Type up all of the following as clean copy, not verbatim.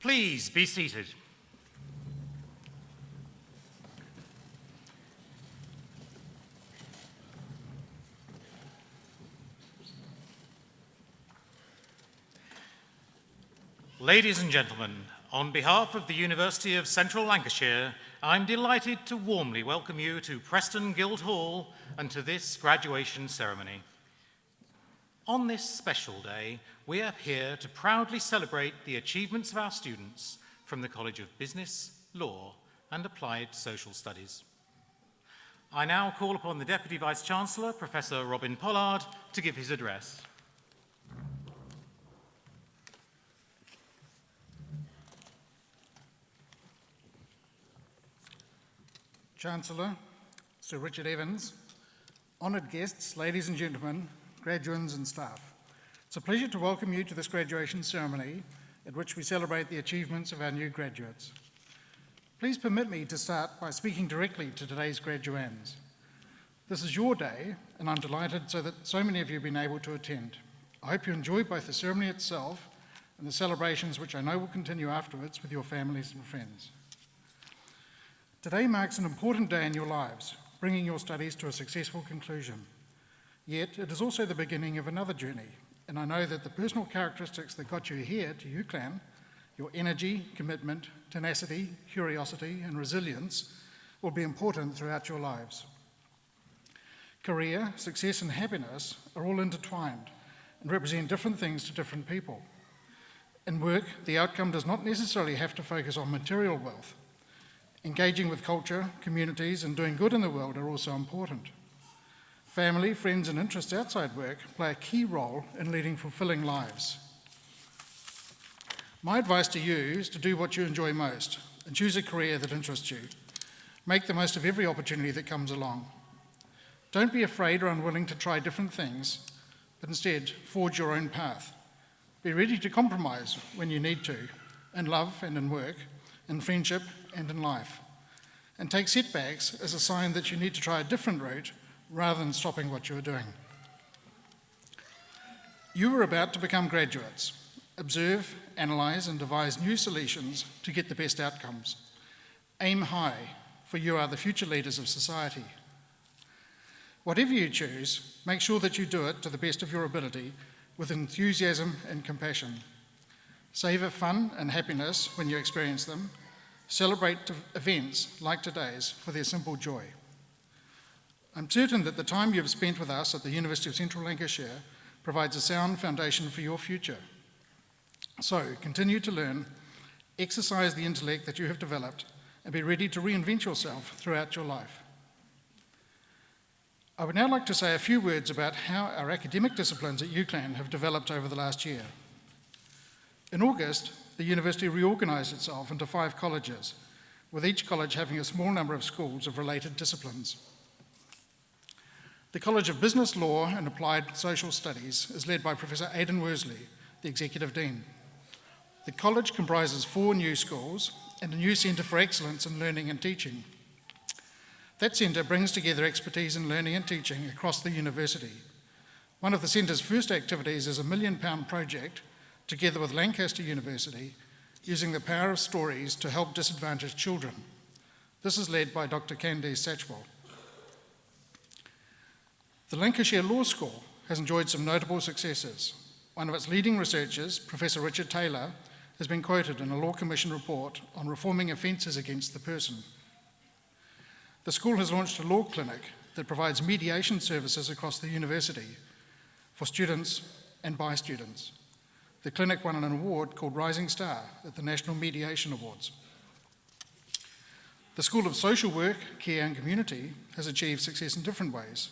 Please be seated. Ladies and gentlemen, on behalf of the University of Central Lancashire, I'm delighted to warmly welcome you to Preston Guildhall and to this graduation ceremony. On this special day, we are here to proudly celebrate the achievements of our students from the College of Business, Law and Applied Social Studies. I now call upon the Deputy Vice Chancellor, Professor Robin Pollard, to give his address. Chancellor, Sir Richard Evans, honoured guests, ladies and gentlemen, graduands and staff. It's a pleasure to welcome you to this graduation ceremony at which we celebrate the achievements of our new graduates. Please permit me to start by speaking directly to today's graduands. This is your day, and I'm delighted that so many of you have been able to attend. I hope you enjoy both the ceremony itself and the celebrations which I know will continue afterwards with your families and friends. Today marks an important day in your lives, bringing your studies to a successful conclusion. Yet, it is also the beginning of another journey, and I know that the personal characteristics that got you here to UCLan, your energy, commitment, tenacity, curiosity, and resilience, will be important throughout your lives. Career, success, and happiness are all intertwined and represent different things to different people. In work, the outcome does not necessarily have to focus on material wealth. Engaging with culture, communities, and doing good in the world are also important. Family, friends, and interests outside work play a key role in leading fulfilling lives. My advice to you is to do what you enjoy most and choose a career that interests you. Make the most of every opportunity that comes along. Don't be afraid or unwilling to try different things, but instead forge your own path. Be ready to compromise when you need to, in love and in work, in friendship and in life. And take setbacks as a sign that you need to try a different route rather than stopping what you are doing. You are about to become graduates. Observe, analyse, and devise new solutions to get the best outcomes. Aim high, for you are the future leaders of society. Whatever you choose, make sure that you do it to the best of your ability with enthusiasm and compassion. Savour fun and happiness when you experience them. Celebrate events like today's for their simple joy. I'm certain that the time you've spent with us at the University of Central Lancashire provides a sound foundation for your future. So, continue to learn, exercise the intellect that you have developed, and be ready to reinvent yourself throughout your life. I would now like to say a few words about how our academic disciplines at UCLan have developed over the last year. In August, the university reorganised itself into 5 colleges, with each college having a small number of schools of related disciplines. The College of Business, Law and Applied Social Studies is led by Professor Aidan Worsley, the Executive Dean. The college comprises 4 new schools and a new Centre for Excellence in Learning and Teaching. That centre brings together expertise in learning and teaching across the university. One of the centre's first activities is a £1 million project, together with Lancaster University, using the power of stories to help disadvantaged children. This is led by Dr. Candice Satchwell. The Lancashire Law School has enjoyed some notable successes. One of its leading researchers, Professor Richard Taylor, has been quoted in a Law Commission report on reforming offences against the person. The school has launched a law clinic that provides mediation services across the university for students and by students. The clinic won an award called Rising Star at the National Mediation Awards. The School of Social Work, Care and Community has achieved success in different ways.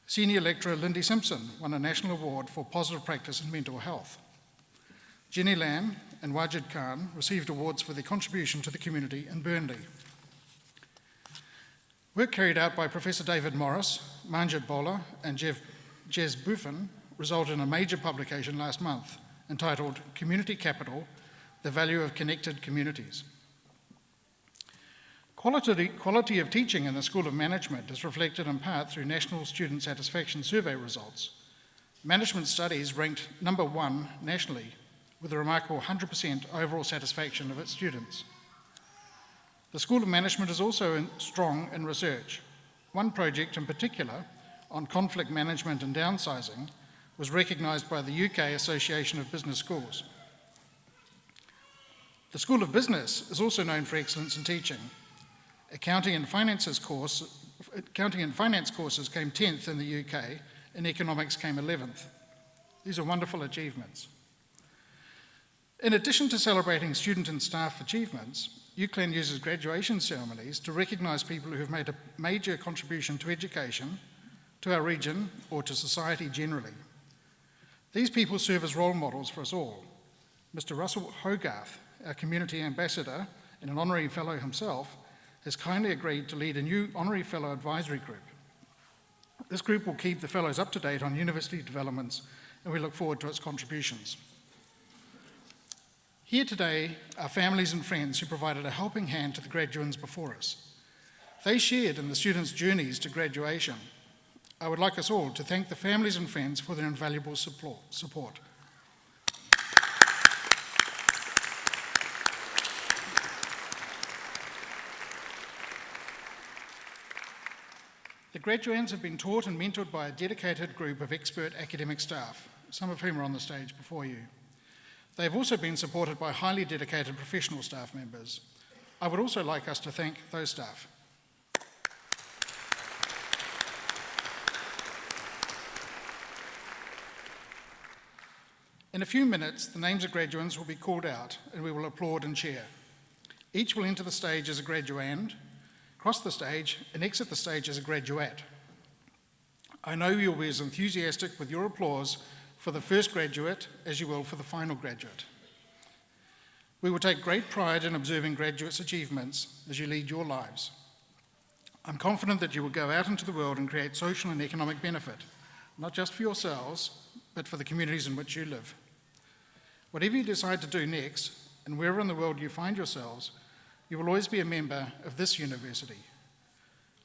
Senior lecturer Lindy Simpson won a national award for positive practice in mental health. Jenny Lamb and Wajid Khan received awards for their contribution to the community in Burnley. Work carried out by Professor David Morris, Manjit Bowler and Jez Buffin resulted in a major publication last month entitled Community Capital, The Value of Connected Communities. Quality of teaching in the School of Management is reflected in part through National Student Satisfaction Survey results. Management Studies ranked number 1 nationally, with a remarkable 100% overall satisfaction of its students. The School of Management is also strong in research. One project in particular, on conflict management and downsizing, was recognised by the UK Association of Business Schools. The School of Business is also known for excellence in teaching. Accounting and finance courses came 10th in the UK, and economics came 11th. These are wonderful achievements. In addition to celebrating student and staff achievements, UCLan uses graduation ceremonies to recognise people who have made a major contribution to education, to our region, or to society generally. These people serve as role models for us all. Mr. Russell Hogarth, our community ambassador and an honorary fellow himself, has kindly agreed to lead a new honorary fellow advisory group. This group will keep the fellows up to date on university developments, and we look forward to its contributions. Here today are families and friends who provided a helping hand to the graduands before us. They shared in the students' journeys to graduation. I would like us all to thank the families and friends for their invaluable support. The graduands have been taught and mentored by a dedicated group of expert academic staff, some of whom are on the stage before you. They have also been supported by highly dedicated professional staff members. I would also like us to thank those staff. In a few minutes, the names of graduands will be called out and we will applaud and cheer. Each will enter the stage as a graduand, cross the stage, and exit the stage as a graduate. I know you'll be as enthusiastic with your applause for the first graduate as you will for the final graduate. We will take great pride in observing graduates' achievements as you lead your lives. I'm confident that you will go out into the world and create social and economic benefit, not just for yourselves, but for the communities in which you live. Whatever you decide to do next, and wherever in the world you find yourselves, you will always be a member of this university.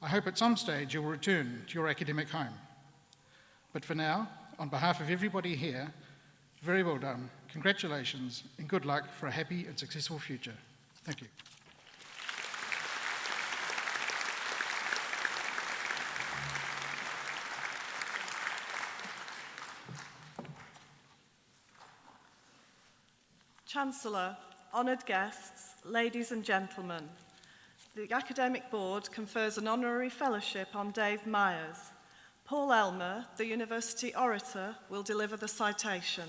I hope at some stage you will return to your academic home. But for now, on behalf of everybody here, very well done, congratulations, and good luck for a happy and successful future. Thank you. Chancellor, honoured guests, ladies and gentlemen, the Academic Board confers an honorary fellowship on Dave Myers. Paul Elmer, the University orator, will deliver the citation.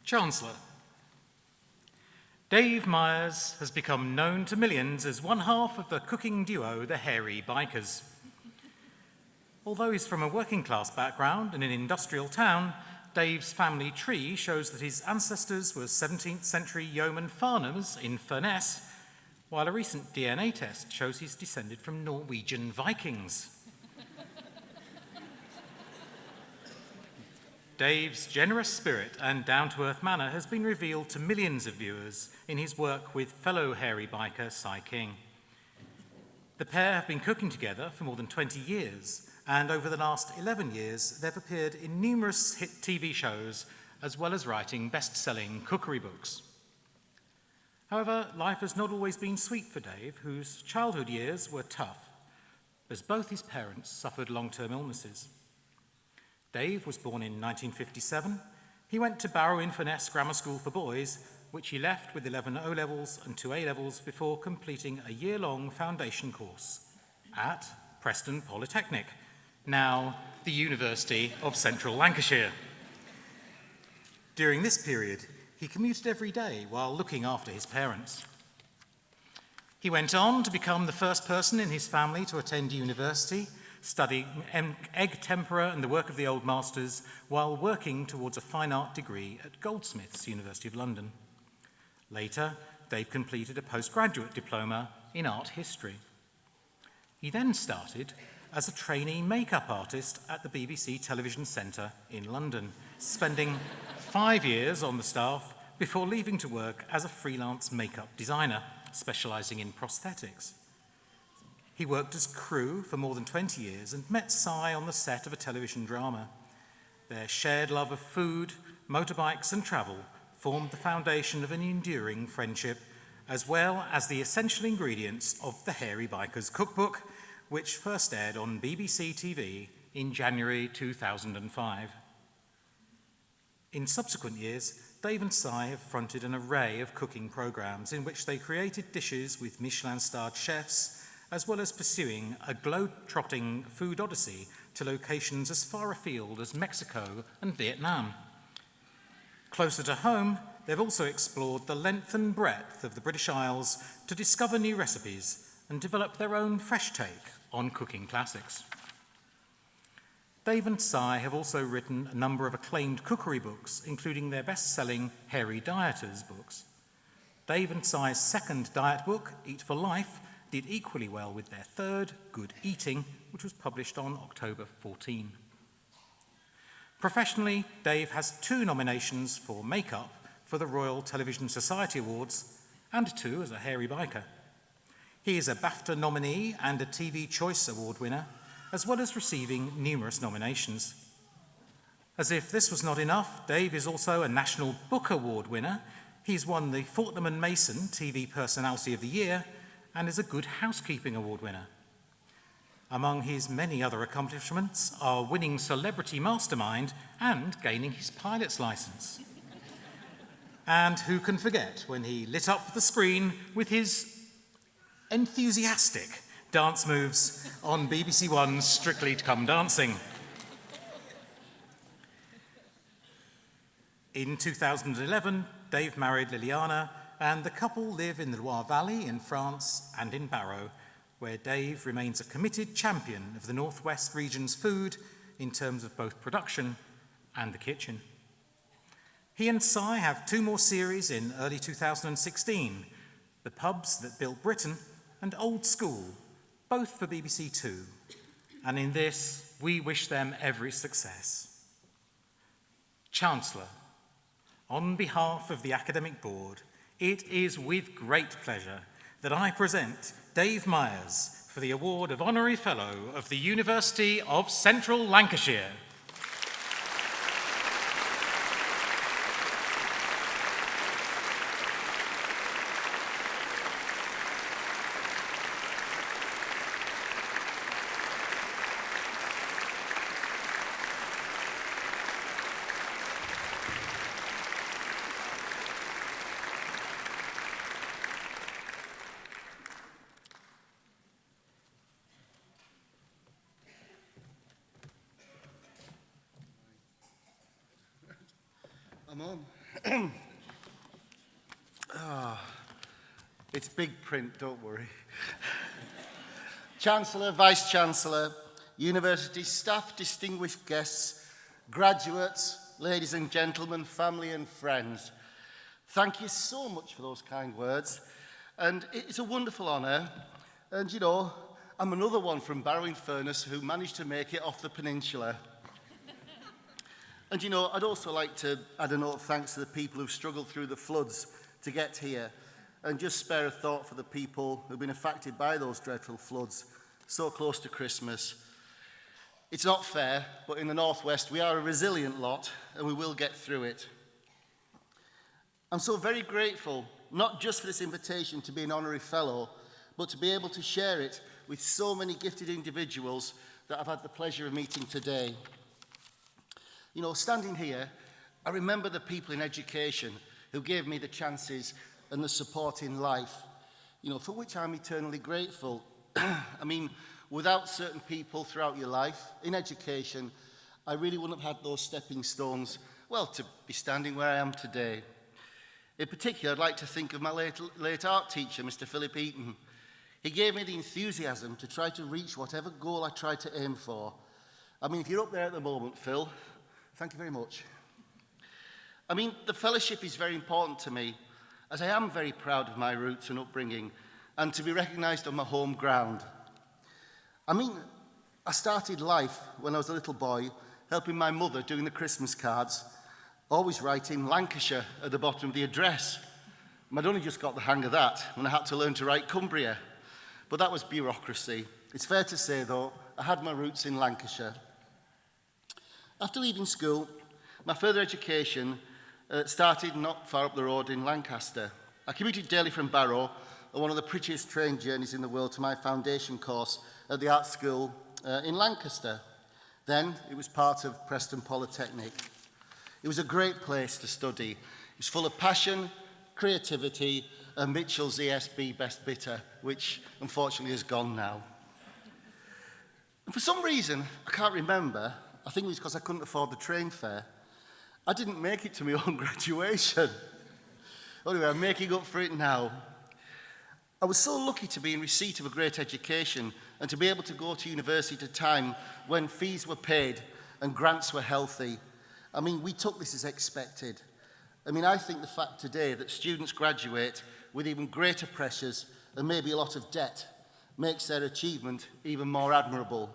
Chancellor, Dave Myers has become known to millions as one half of the cooking duo, the Hairy Bikers. Although he's from a working class background in an industrial town, Dave's family tree shows that his ancestors were 17th century yeoman farmers in Furness, while a recent DNA test shows he's descended from Norwegian Vikings. Dave's generous spirit and down-to-earth manner has been revealed to millions of viewers in his work with fellow Hairy biker Cy King. The pair have been cooking together for more than 20 years, and over the last 11 years, they've appeared in numerous hit TV shows, as well as writing best-selling cookery books. However, life has not always been sweet for Dave, whose childhood years were tough, as both his parents suffered long-term illnesses. Dave was born in 1957. He went to Barrow-in-Furness Grammar School for Boys, which he left with 11 O-levels and 2 A-levels before completing a year-long foundation course at Preston Polytechnic, now the University of Central Lancashire. During this period, he commuted every day while looking after his parents. He went on to become the first person in his family to attend university, studying egg tempera and the work of the old masters while working towards a fine art degree at Goldsmiths, University of London. Later, Dave completed a postgraduate diploma in art history. He then started as a trainee makeup artist at the BBC Television Centre in London, spending 5 years on the staff before leaving to work as a freelance makeup designer, specialising in prosthetics. He worked as crew for more than 20 years and met Cy on the set of a television drama. Their shared love of food, motorbikes and travel formed the foundation of an enduring friendship, as well as the essential ingredients of the Hairy Biker's Cookbook, which first aired on BBC TV in January 2005. In subsequent years, Dave and Cy have fronted an array of cooking programmes in which they created dishes with Michelin-starred chefs, as well as pursuing a globe-trotting food odyssey to locations as far afield as Mexico and Vietnam. Closer to home, they've also explored the length and breadth of the British Isles to discover new recipes and develop their own fresh take on cooking classics. Dave and Cy have also written a number of acclaimed cookery books, including their best-selling Hairy Dieters books. Dave and Cy's second diet book, Eat for Life, did equally well with their third, Good Eating, which was published on October 14. Professionally, Dave has 2 nominations for makeup for the Royal Television Society Awards and 2 as a hairy biker. He is a BAFTA nominee and a TV Choice Award winner, as well as receiving numerous nominations. As if this was not enough, Dave is also a National Book Award winner. He's won the Fortnum and Mason TV Personality of the Year and is a Good Housekeeping Award winner. Among his many other accomplishments are winning Celebrity Mastermind and gaining his pilot's license. And who can forget when he lit up the screen with his enthusiastic dance moves on BBC One's Strictly Come Dancing. In 2011, Dave married Liliana, and the couple live in the Loire Valley in France and in Barrow, where Dave remains a committed champion of the Northwest region's food in terms of both production and the kitchen. He and Cy have 2 more series in early 2016, The Pubs That Built Britain and Old School, both for BBC Two. And in this, we wish them every success. Chancellor, on behalf of the Academic Board, it is with great pleasure that I present Dave Myers for the award of Honorary Fellow of the University of Central Lancashire. I'm on. It's big print, don't worry. Chancellor, Vice Chancellor, university staff, distinguished guests, graduates, ladies and gentlemen, family and friends. Thank you so much for those kind words. And it's a wonderful honour. And you know, I'm another one from Barrow-in-Furness who managed to make it off the peninsula. And you know, I'd also like to add a note of thanks to the people who've struggled through the floods to get here, and just spare a thought for the people who've been affected by those dreadful floods so close to Christmas. It's not fair, but in the Northwest we are a resilient lot and we will get through it. I'm so very grateful, not just for this invitation to be an honorary fellow, but to be able to share it with so many gifted individuals that I've had the pleasure of meeting today. You know, standing here, I remember the people in education who gave me the chances and the support in life, you know, for which I'm eternally grateful. I mean, without certain people throughout your life, in education, I really wouldn't have had those stepping stones, well, to be standing where I am today. In particular, I'd like to think of my late art teacher, Mr. Philip Eaton. He gave me the enthusiasm to try to reach whatever goal I tried to aim for. I mean, if you're up there at the moment, Phil, thank you very much. I mean, the fellowship is very important to me, as I am very proud of my roots and upbringing, and to be recognised on my home ground. I mean, I started life when I was a little boy, helping my mother doing the Christmas cards, always writing Lancashire at the bottom of the address. I'd only just got the hang of that when I had to learn to write Cumbria. But that was bureaucracy. It's fair to say, though, I had my roots in Lancashire. After leaving school, my further education started not far up the road in Lancaster. I commuted daily from Barrow on one of the prettiest train journeys in the world to my foundation course at the art school in Lancaster. Then it was part of Preston Polytechnic. It was a great place to study. It was full of passion, creativity, and Mitchell's ESB Best Bitter, which unfortunately is gone now. And for some reason, I can't remember, I think it was because I couldn't afford the train fare, I didn't make it to my own graduation. Anyway, I'm making up for it now. I was so lucky to be in receipt of a great education and to be able to go to university at a time when fees were paid and grants were healthy. I mean, we took this as expected. I mean, I think the fact today that students graduate with even greater pressures and maybe a lot of debt makes their achievement even more admirable.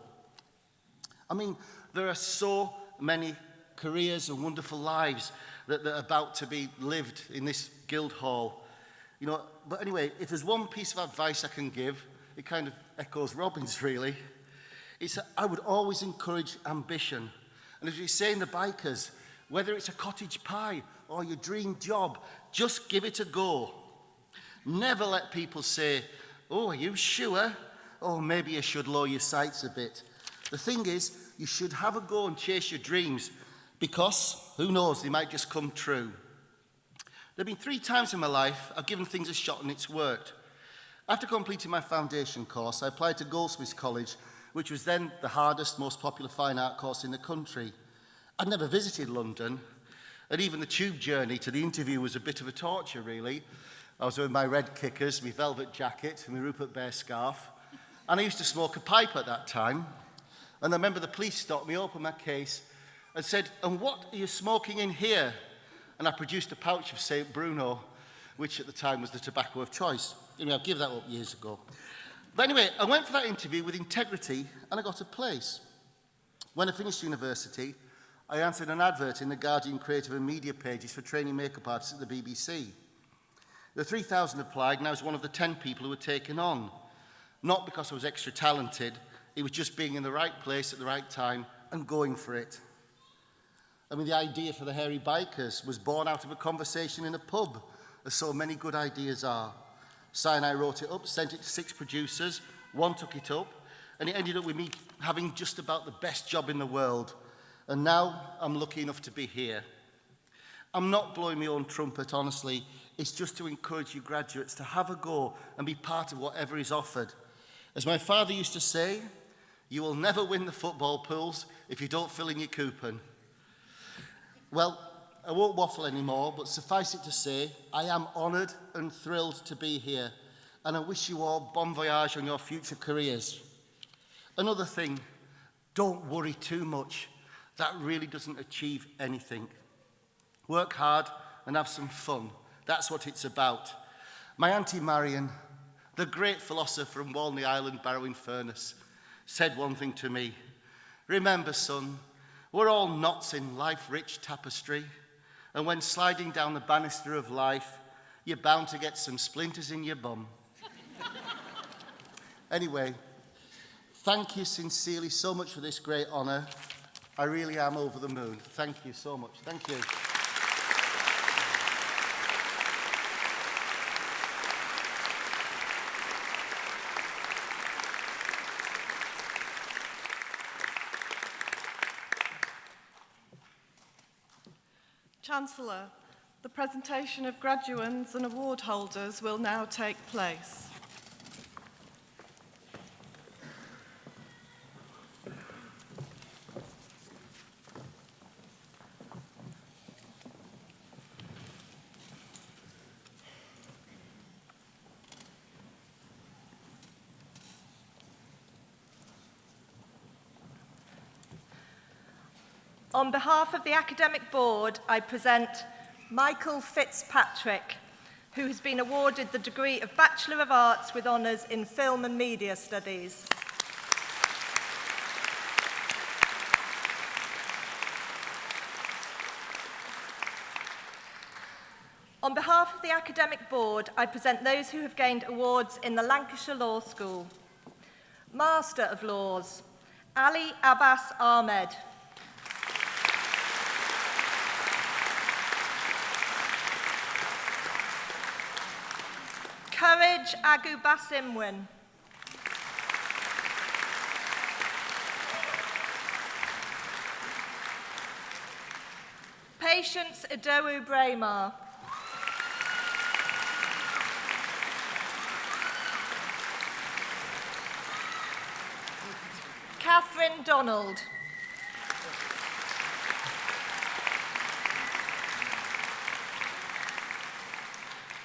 I mean, there are so many careers and wonderful lives that are about to be lived in this Guildhall. You know, but anyway, if there's one piece of advice I can give, it kind of echoes Robin's really. It's that I would always encourage ambition. And as we say in the Bikers, whether it's a cottage pie or your dream job, just give it a go. Never let people say, oh, are you sure? Oh, maybe you should lower your sights a bit. The thing is, you should have a go and chase your dreams because, who knows, they might just come true. There have been 3 times in my life I've given things a shot and it's worked. After completing my foundation course, I applied to Goldsmiths College, which was then the hardest, most popular fine art course in the country. I'd never visited London, and even the tube journey to the interview was a bit of a torture, really. I was wearing my red kickers, my velvet jacket, and my Rupert Bear scarf, and I used to smoke a pipe at that time. And I remember the police stopped me, opened my case, and said, and what are you smoking in here? And I produced a pouch of St. Bruno, which at the time was the tobacco of choice. Anyway, I've given that up years ago. But anyway, I went for that interview with integrity, and I got a place. When I finished university, I answered an advert in the Guardian Creative and Media pages for training makeup artists at the BBC. The 3,000 applied, and I was one of the 10 people who were taken on. Not because I was extra talented, it was just being in the right place at the right time and going for it. I mean, the idea for the Hairy Bikers was born out of a conversation in a pub, as so many good ideas are. Si and I wrote it up, sent it to 6 producers, 1 took it up, and it ended up with me having just about the best job in the world. And now I'm lucky enough to be here. I'm not blowing my own trumpet, honestly. It's just to encourage you graduates to have a go and be part of whatever is offered. As my father used to say, you will never win the football pools if you don't fill in your coupon. Well, I won't waffle anymore, but suffice it to say, I am honoured and thrilled to be here, and I wish you all bon voyage on your future careers. Another thing, don't worry too much. That really doesn't achieve anything. Work hard and have some fun. That's what it's about. My Auntie Marion, the great philosopher from Walney Island, Barrow-in-Furness, said one thing to me. Remember, son, we're all knots in life-rich tapestry, and when sliding down the banister of life, you're bound to get some splinters in your bum. Anyway, thank you sincerely so much for this great honour. I really am over the moon. Thank you so much. Thank you. Chancellor, the presentation of graduands and award holders will now take place. On behalf of the Academic Board, I present Michael Fitzpatrick, who has been awarded the degree of Bachelor of Arts with honours in Film and Media Studies. Academic Board, I present those who have gained awards in the Lancashire Law School. Master of Laws, Ali Abbas Ahmed. Courage Agubasimwin. Patience Idowu Braemar. Catherine Donald.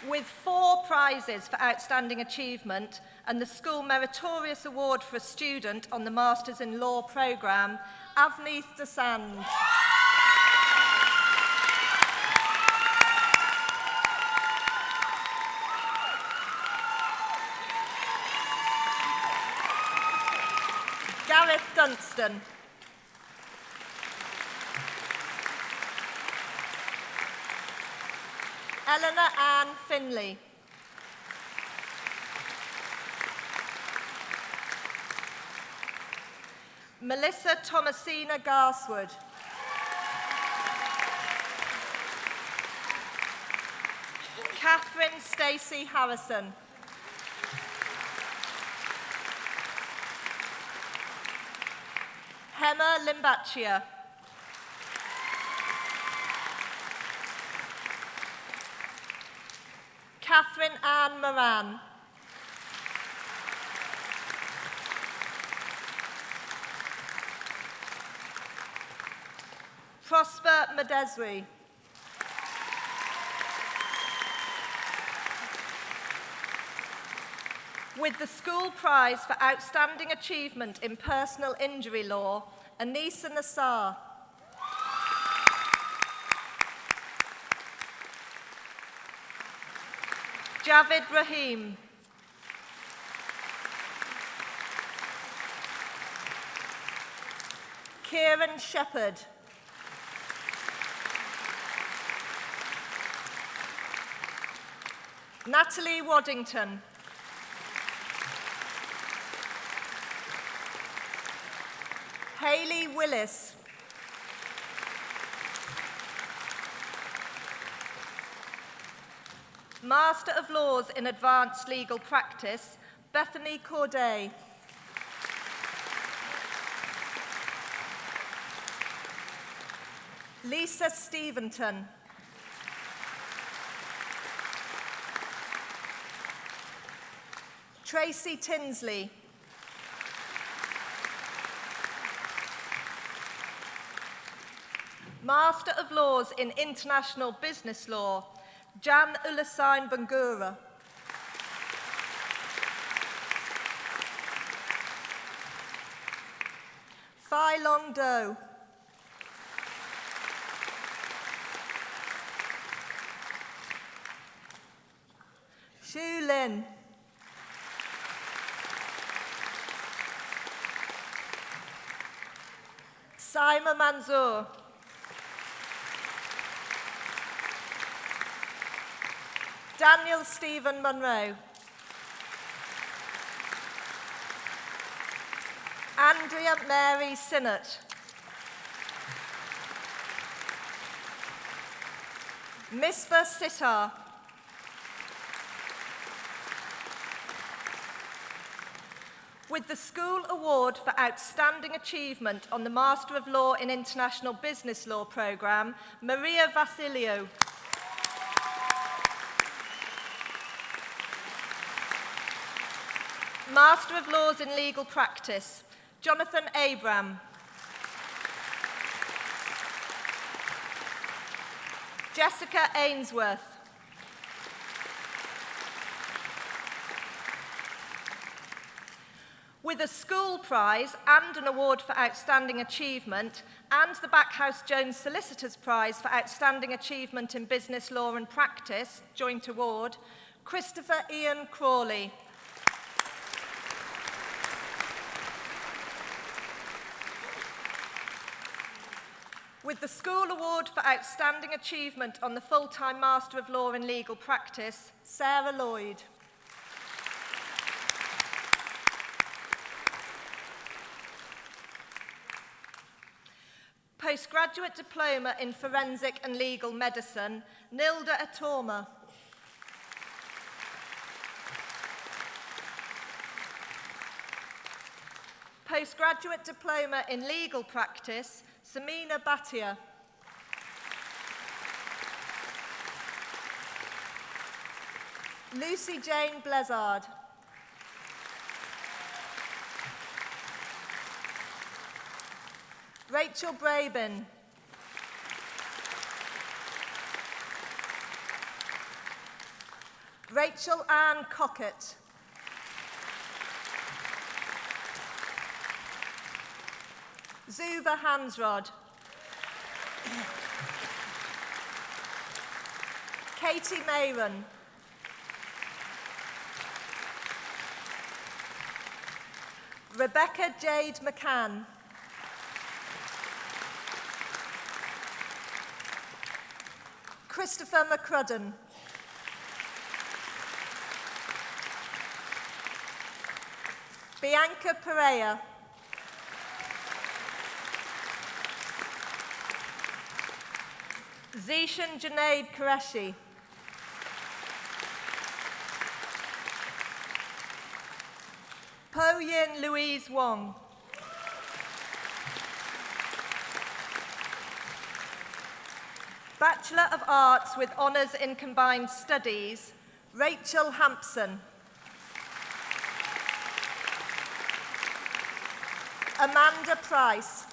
With 4 prizes for outstanding achievement and the School Meritorious Award for a student on the Masters in Law programme, Avneeth Desand. Gareth Dunstan. Eleanor Ann Finley. Melissa Thomasina Garswood. Catherine Stacey Harrison. Hema Limbachia. Catherine Ann Moran. Prosper Madesri. With the School Prize for Outstanding Achievement in Personal Injury Law, Anisa Nassar. Javid Rahim. Kieran Shepherd. Natalie Waddington. Hayley Willis. Master of Laws in Advanced Legal Practice, Bethany Corday. Lisa Steventon. Tracy Tinsley. Master of Laws in International Business Law, Jan Ulasain Bangura. Phai Long Do. Shu Lin. Saima Manzoor. Daniel Stephen Munro. Andrea Mary Sinnott. Misbah Sittar. With the School Award for Outstanding Achievement on the Master of Law in International Business Law programme, Maria Vassiliou. Master of Laws in Legal Practice, Jonathan Abram. Jessica Ainsworth. With a school prize and an award for outstanding achievement and the Backhouse Jones Solicitors Prize for outstanding achievement in business law and practice, joint award, Christopher Ian Crawley. With the School Award for Outstanding Achievement on the Full-Time Master of Law in Legal Practice, Sarah Lloyd. Postgraduate Diploma in Forensic and Legal Medicine, Nilda Atorma. Postgraduate Diploma in Legal Practice, Samina Bhatia. Lucy Jane Blezard. Rachel Brabin. Rachel Ann Cockett. Zuba Hansrod. Katie Mayron. Rebecca Jade McCann. Christopher McCrudden. Bianca Pereira. Zishan Junaid Qureshi. Po Yin Louise Wong. Bachelor of Arts with Honours in Combined Studies, Rachel Hampson. Amanda Price.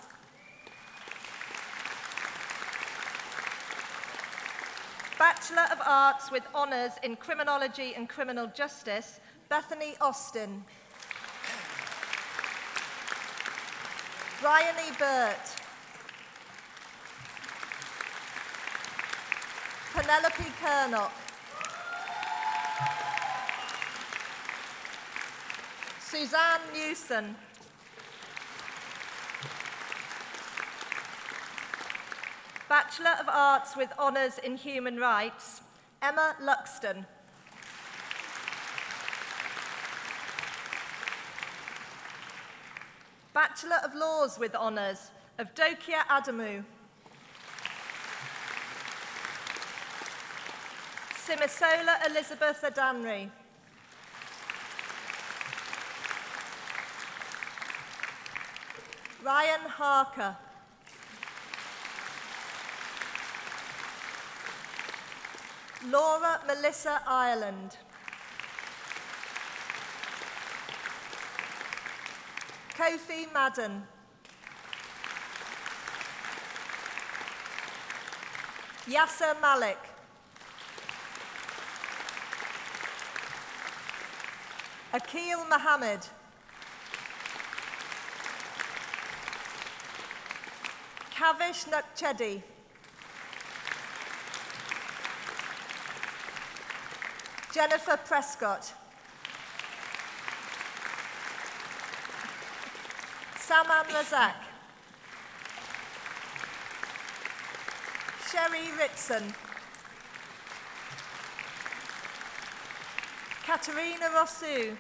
Bachelor of Arts with Honours in Criminology and Criminal Justice, Bethany Austin. Bryony Burt. Penelope Kernock. Suzanne Newson. Bachelor of Arts with Honours in Human Rights, Emma Luxton. Bachelor of Laws with Honours, Avdokia Adamu. Simisola Elizabeth Adanri. Ryan Harker. Laura Melissa Ireland. Kofi Madden. Yasser Malik. Akil Mohammed. Kavish Nukchedi. Jennifer Prescott. Saman Razak. Sherry Ritson. Katerina Rossou.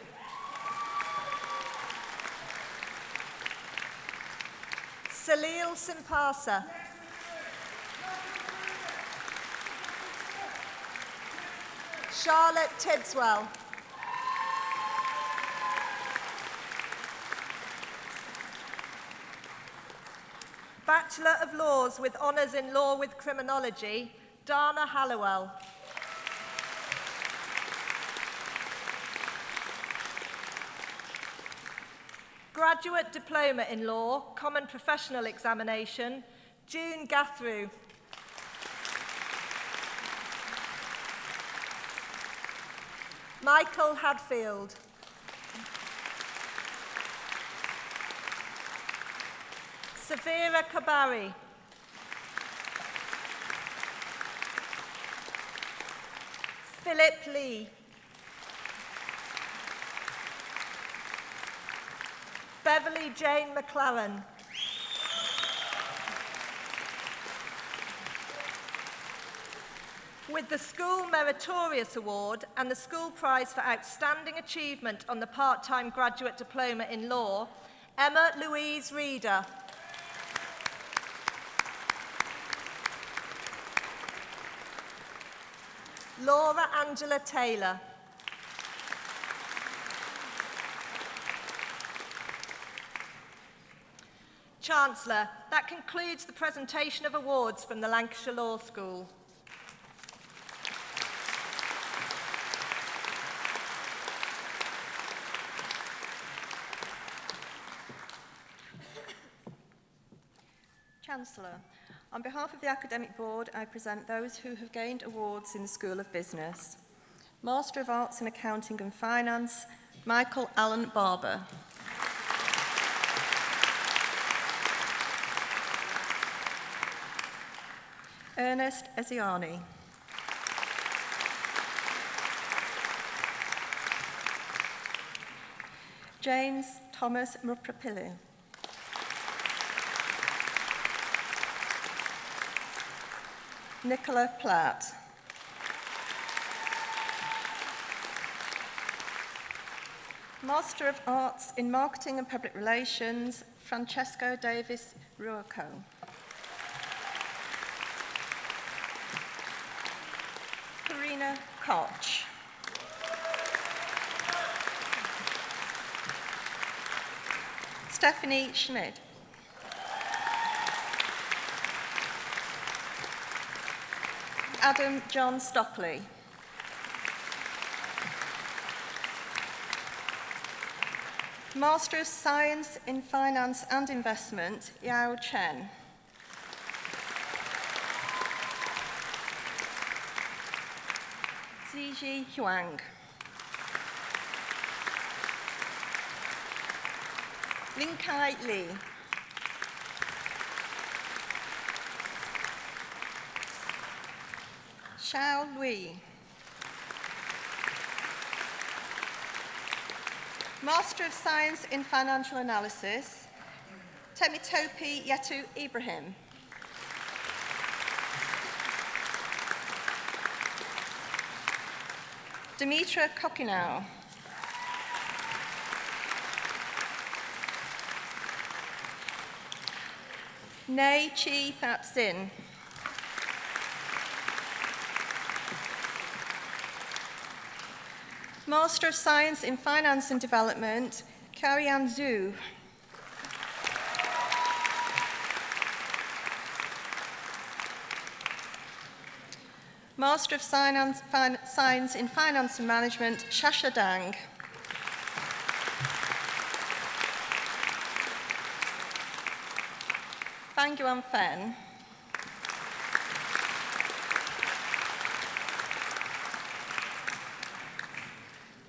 Salil Simpasa. Charlotte Tidswell. Bachelor of Laws with Honours in Law with Criminology, Dana Hallowell. Graduate Diploma in Law, Common Professional Examination, June Gathrew. Michael Hadfield. Savira Kabari. Philip Lee. Beverly Jane McLaren. with the School Meritorious Award and the School Prize for Outstanding Achievement on the Part-Time Graduate Diploma in Law, Emma Louise Reeder. Laura Angela Taylor. Chancellor, that concludes the presentation of awards from the Lancashire Law School. Chancellor, on behalf of the Academic Board, I present those who have gained awards in the School of Business. Master of Arts in Accounting and Finance, Michael Allen Barber. Ernest Eziani. James Thomas Muprapilli. Nicola Platt. Master of Arts in Marketing and Public Relations, Francesco Davis Ruocco. Karina Koch. Stephanie Schmidt. Adam John Stockley. Master of Science in Finance and Investment, Yao Chen. Ziji Huang. Linkai Li. Xiao Lui. Master of Science in Financial Analysis, Temitope Yetu Ibrahim. Dimitra Kokinau. Nei Chi That Sin. Master of Science in Finance and Development, Karian Zhu. Master of Science in Finance and Management, Shasha Dang. Fang Yuan Fen.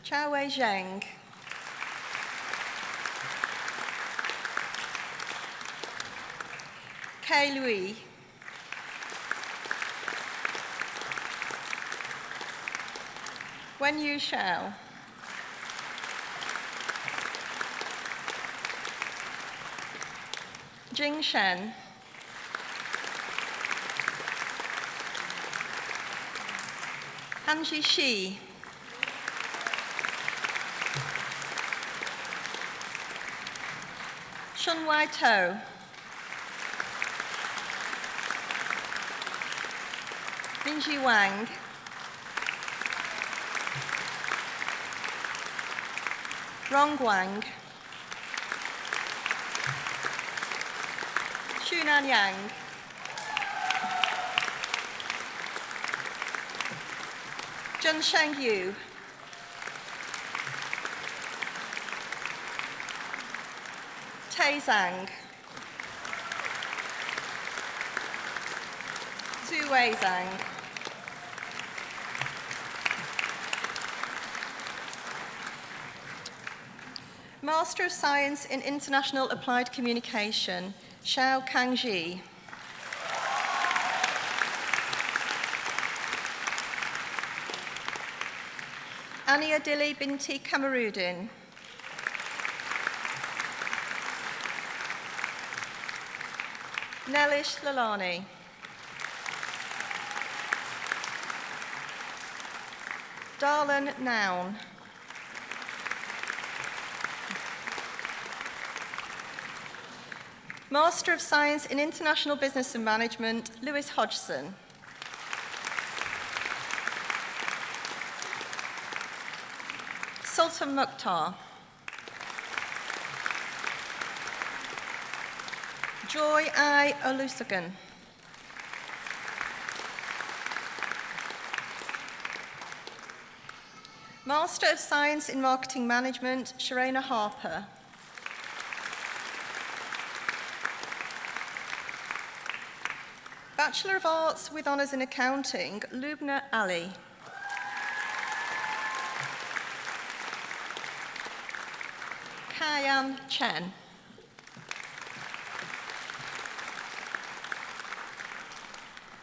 Chao Wei Zheng. Kei Lui. Wen Yu Shao. Jing Shen. Hanji Shi. Shun Wai To. Minji Wang. Rong Wang. Shunan Yang. Zhen Sheng Yu. Tei Zhang. Zhu Wei Zhang. Master of Science in International Applied Communication, Xiao Kangji. Ania Dili Binti Kamarudin. Nelish Lalani. Darlan Noun. Master of Science in International Business and Management, Lewis Hodgson. Sultan Mukhtar. Joy I. Olusegun. Master of Science in Marketing Management, Sharena Harper. Bachelor of Arts with Honours in Accounting, Lubna Ali. Kayan Chen.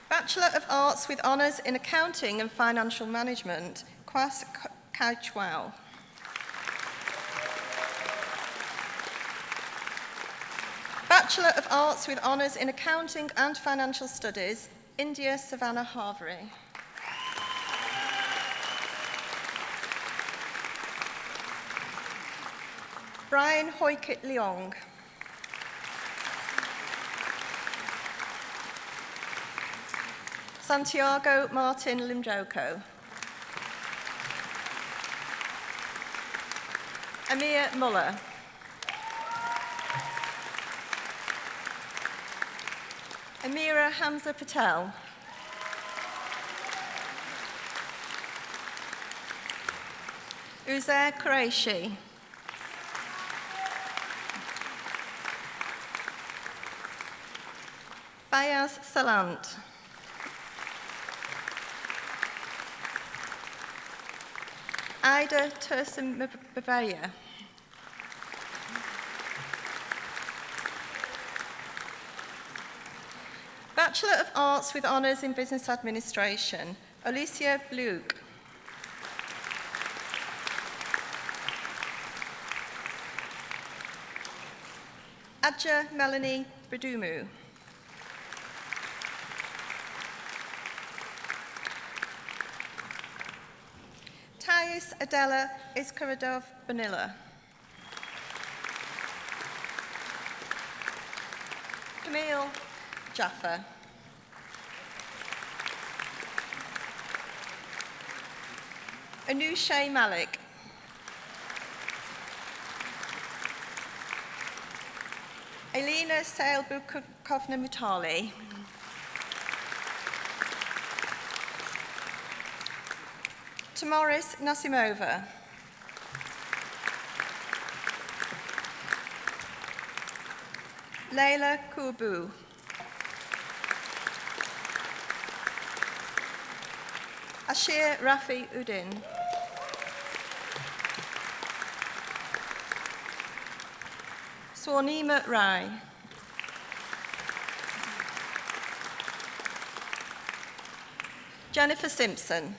Bachelor of Arts with Honours in Accounting and Financial Management, Kwas Kauchwao. Bachelor of Arts with Honours in Accounting and Financial Studies, India Savannah Harvery. Brian Hoykit Leong. Santiago Martin Limjoko. Amir Muller. Amira Hamza Patel. Uzair Qureshi. Fayaz Salant. Ida Tursim Bavaya. Bachelor of Arts with Honours in Business Administration, Alicia Luke. Adja Melanie Bedumu. Thais Adela Iskaradov Banilla. Camille Jaffa. Anushay Malik. Elena Sailbukovna Mutali. Tamaris Nasimova. Leila Kubu. Ashir Rafi Udin. Swarnima Rai. Jennifer Simpson.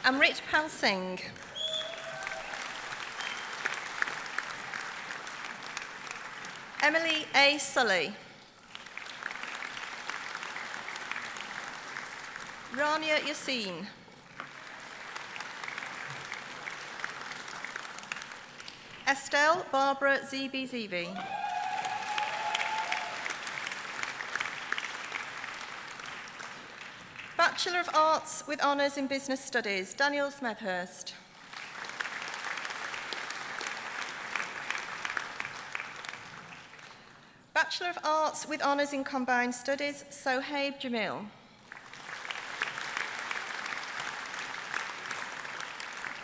Amrit Pal Singh. Emily A. Sully. Rania Yassin. Estelle Barbara Zibi. Bachelor of Arts with Honours in Business Studies, Daniel Smethurst. Bachelor of Arts with Honours in Combined Studies, Sohaib Jamil.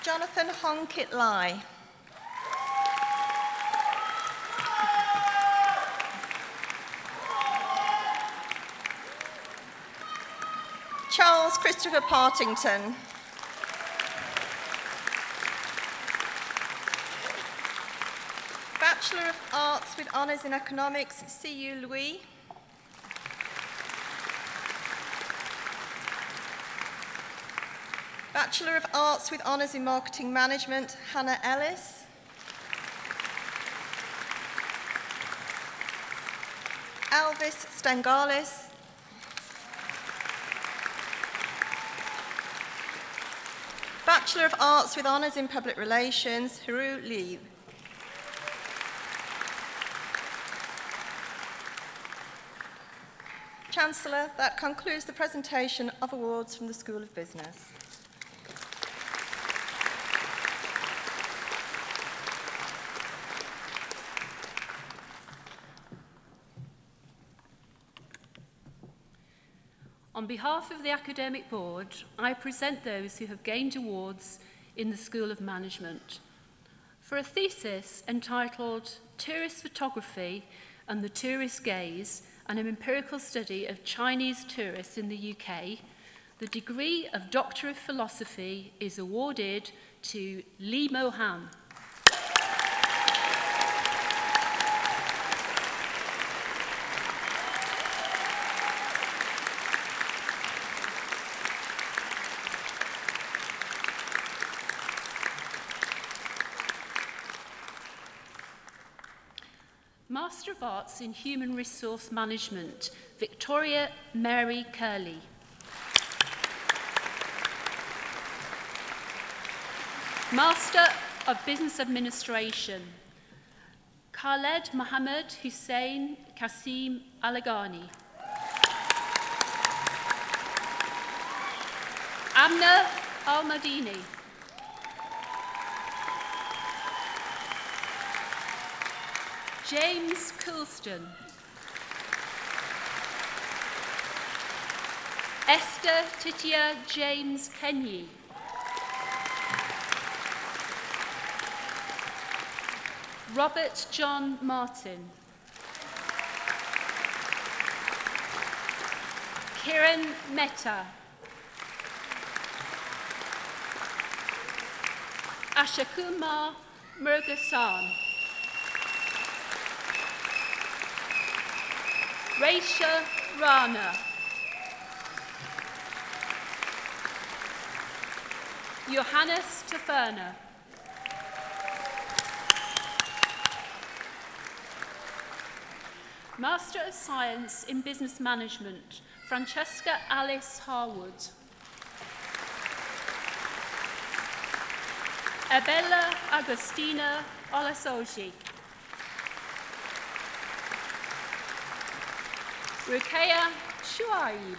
Jonathan Hong-Kit Lai. Charles Christopher Partington. Bachelor of Arts with Honours in Economics, C.U. Louis. Bachelor of Arts with Honours in Marketing Management, Hannah Ellis. Elvis Stengalis. Bachelor of Arts with Honours in Public Relations, Haru Lee. Chancellor, that concludes the presentation of awards from the School of Business. On behalf of the Academic Board, I present those who have gained awards in the School of Management. For a thesis entitled Tourist Photography and the Tourist Gaze, an empirical study of Chinese tourists in the UK, the degree of Doctor of Philosophy is awarded to Li Mohan. Master of Arts in Human Resource Management, Victoria Mary Curley. Master of Business Administration, Khaled Mohammed Hussein Kasim Alagani. Amna Al-Madini. James Coulston. Esther Titia James Kenyi. Robert John Martin. Kiran Mehta. Ashakumar Murugasan. Raisha Rana. Johannes Taferner. Master of Science in Business Management, Francesca Alice Harwood. Abella Agostina Olasoji. Rukeya Shuaib.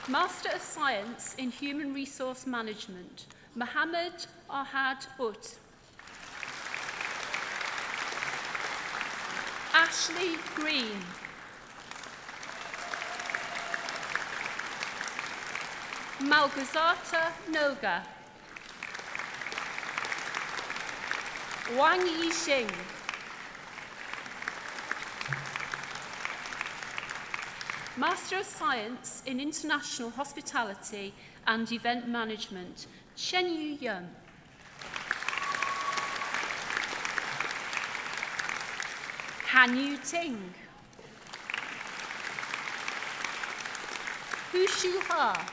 Master of Science in Human Resource Management, Mohammed Ahad Ut. Ashley Green. Malgorzata Noga. Wang Yixing. Master of Science in International Hospitality and Event Management, Chen Yu Yun. Han Yu Ting. Hu Shu Ha.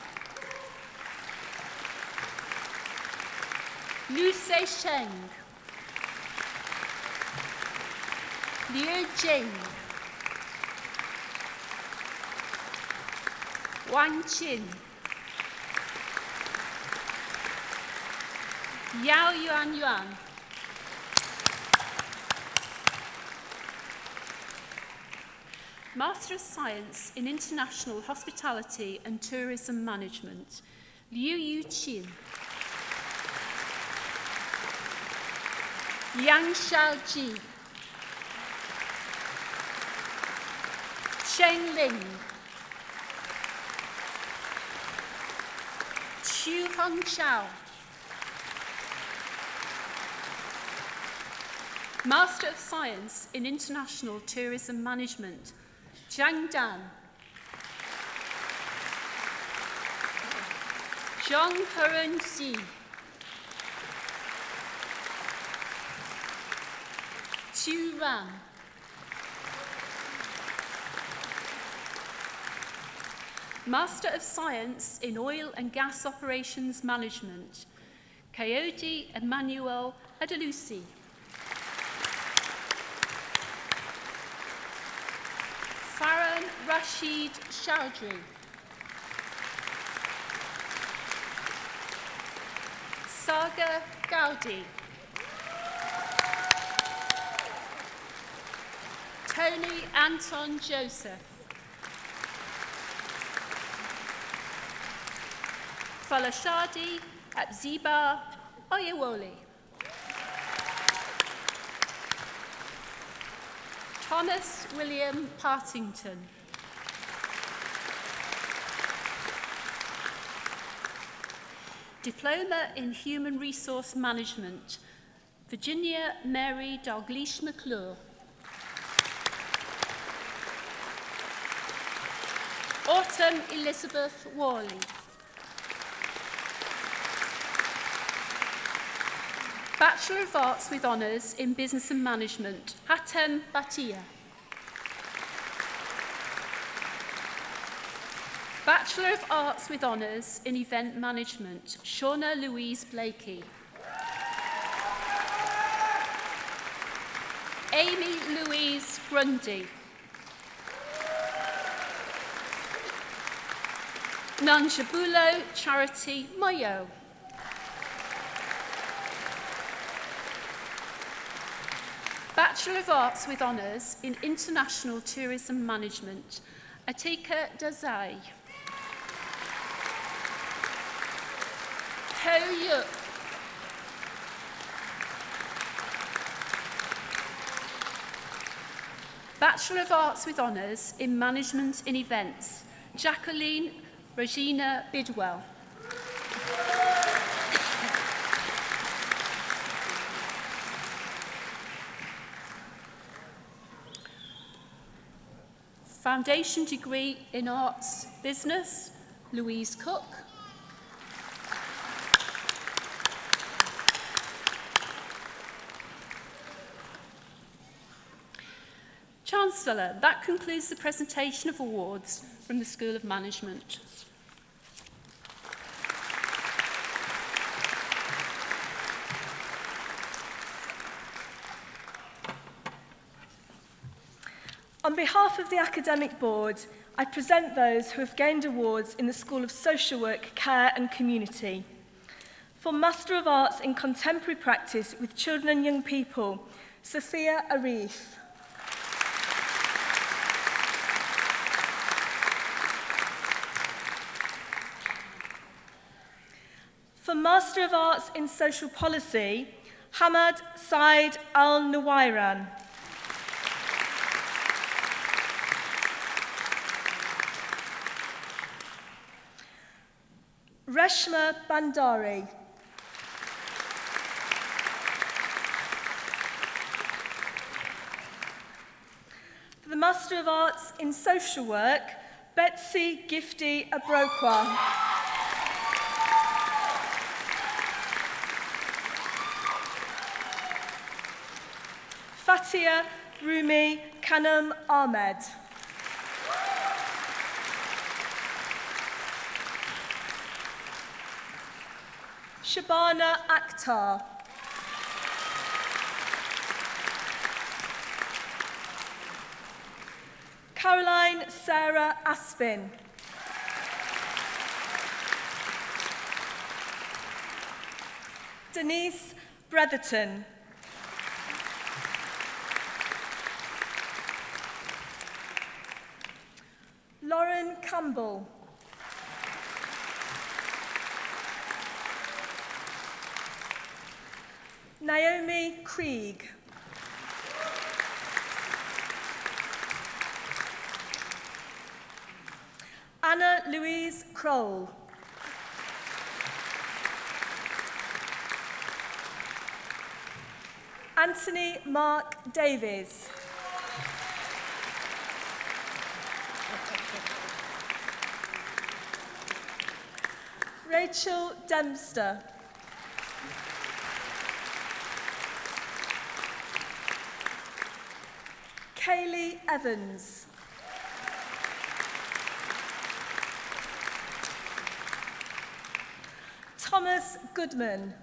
Lu Se Sheng. Liu Jing. Wang Qin. Yao Yuan Yuan. Master of Science in International Hospitality and Tourism Management, Liu Yu Qin. Yang Xiaoji. Cheng Ling. Xu Hong Chao. Master of Science in International Tourism Management, Zhang Dan. Zhong Herun Xi. Chu Ran. Master of Science in Oil and Gas Operations Management, Coyote Emmanuel Adelusi. Farhan Rashid Chowdhury. Saga Gaudi. Tony Anton Joseph. Falashadi Abziba Oyewole. Thomas William Partington. Diploma in Human Resource Management, Virginia Mary Dalgleish McClure. Autumn Elizabeth Worley. Bachelor of Arts with Honours in Business and Management, Hatem Batia. Bachelor of Arts with Honours in Event Management, Shauna Louise Blakey. Amy Louise Grundy. Nanjabulo Charity Moyo. Bachelor of Arts with Honours in International Tourism Management, Atika Dazai. Ho Yuk. Bachelor of Arts with Honours in Management in Events, Jacqueline Regina Bidwell. Foundation degree in Arts Business, Louise Cook. Chancellor, that concludes the presentation of awards from the School of Management. On behalf of the Academic Board, I present those who have gained awards in the School of Social Work, Care and Community. For Master of Arts in Contemporary Practice with Children and Young People, Sophia Arif. For Master of Arts in Social Policy, Hamad Said Al-Nuwairan. Reshma Bandari. For the Master of Arts in Social Work, Betsy Gifty Abrokwa. Fatia Rumi Kanam Ahmed. Shabana Akhtar. Caroline Sarah Aspin. Denise Bretherton. Lauren Campbell. Naomi Krieg. Anna Louise Kroll. Anthony Mark Davies. Rachel Dempster. Kaylee Evans. Thomas Goodman.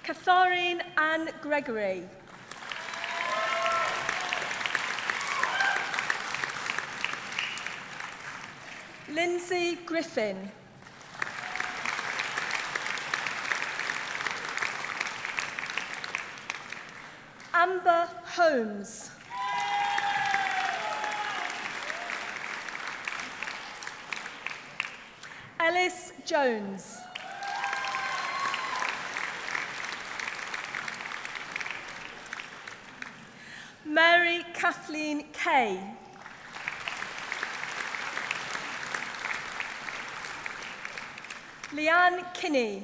Catharine Ann Gregory. Lindsay Griffin. Amber Holmes. Ellis Jones. Mary Kathleen Kay. Leanne Kinney.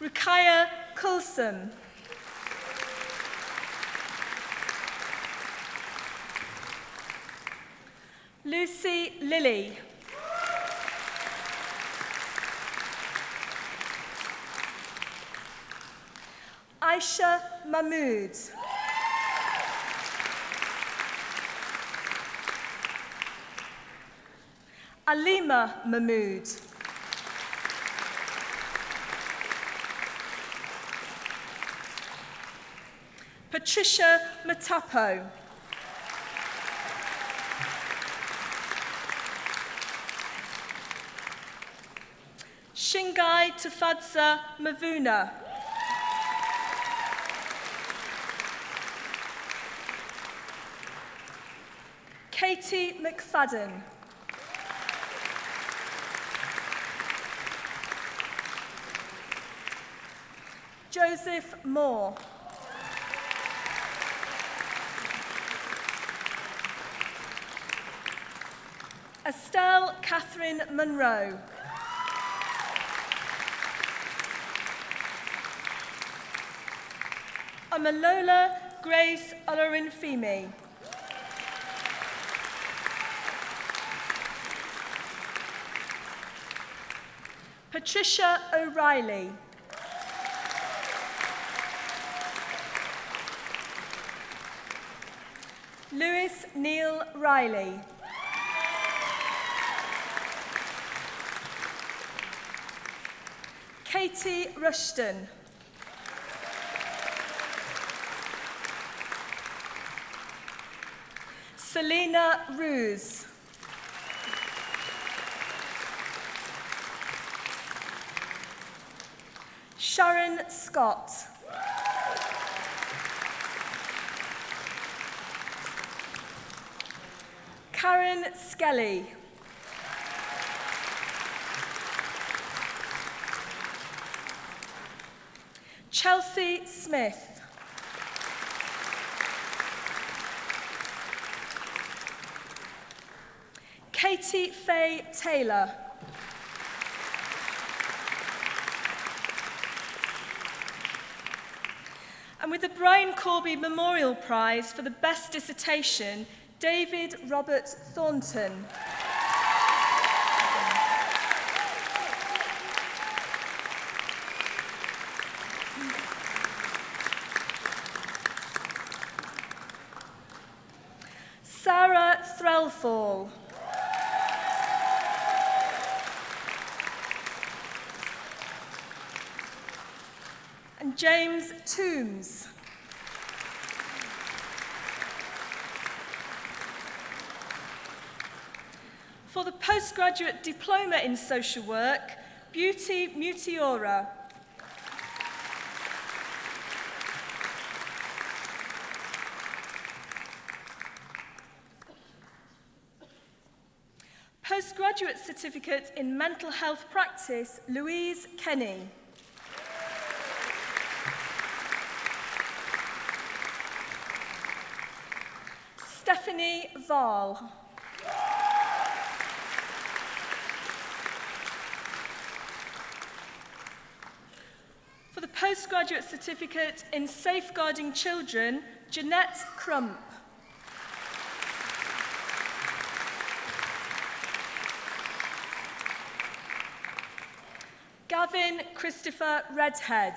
Rukiah Coulson. Lucy Lilly. Aisha Mahmood. Alima Mahmood. Patricia Matapo. Shingai Tafadza Mavuna. Katie McFadden. Joseph Moore. Estelle Catherine Monroe. Amalola Grace Olorinfimi. Patricia O'Reilly. Lewis Neil Riley. Katie Rushton. Selena Ruse. Sharon Scott. Karen Skelly. Chelsea Smith. Katie Faye Taylor. And with the Brian Corby Memorial Prize for the Best Dissertation, David Robert Thornton. Sarah Threlfall. And James Toombs. For the postgraduate diploma in social work, Beauty Mutiora. Postgraduate certificate in mental health practice, Louise Kenny. Stephanie Val. For the postgraduate certificate in safeguarding children, Jeanette Crump. Gavin Christopher Redhead.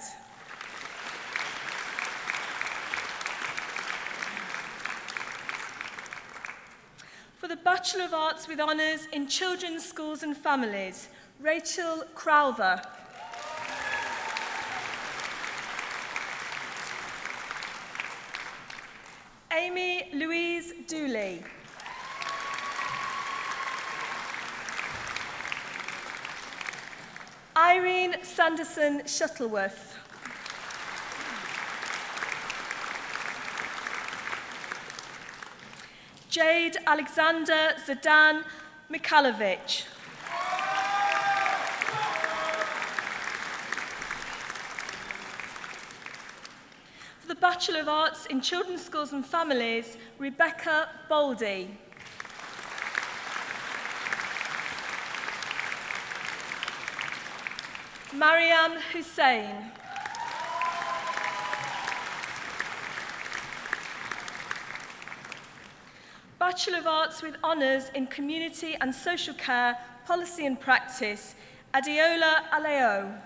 For the Bachelor of Arts with Honours in Children's Schools and Families, Rachel Crowther. Amy Louise Dooley. Irene Sanderson Shuttleworth. Jade Alexander Zidane Mikhailovich. For the Bachelor of Arts in Children's Schools and Families, Rebecca Boldy. Mariam Hussain. Bachelor of Arts with Honours in Community and Social Care, Policy and Practice, Adeola Aleo.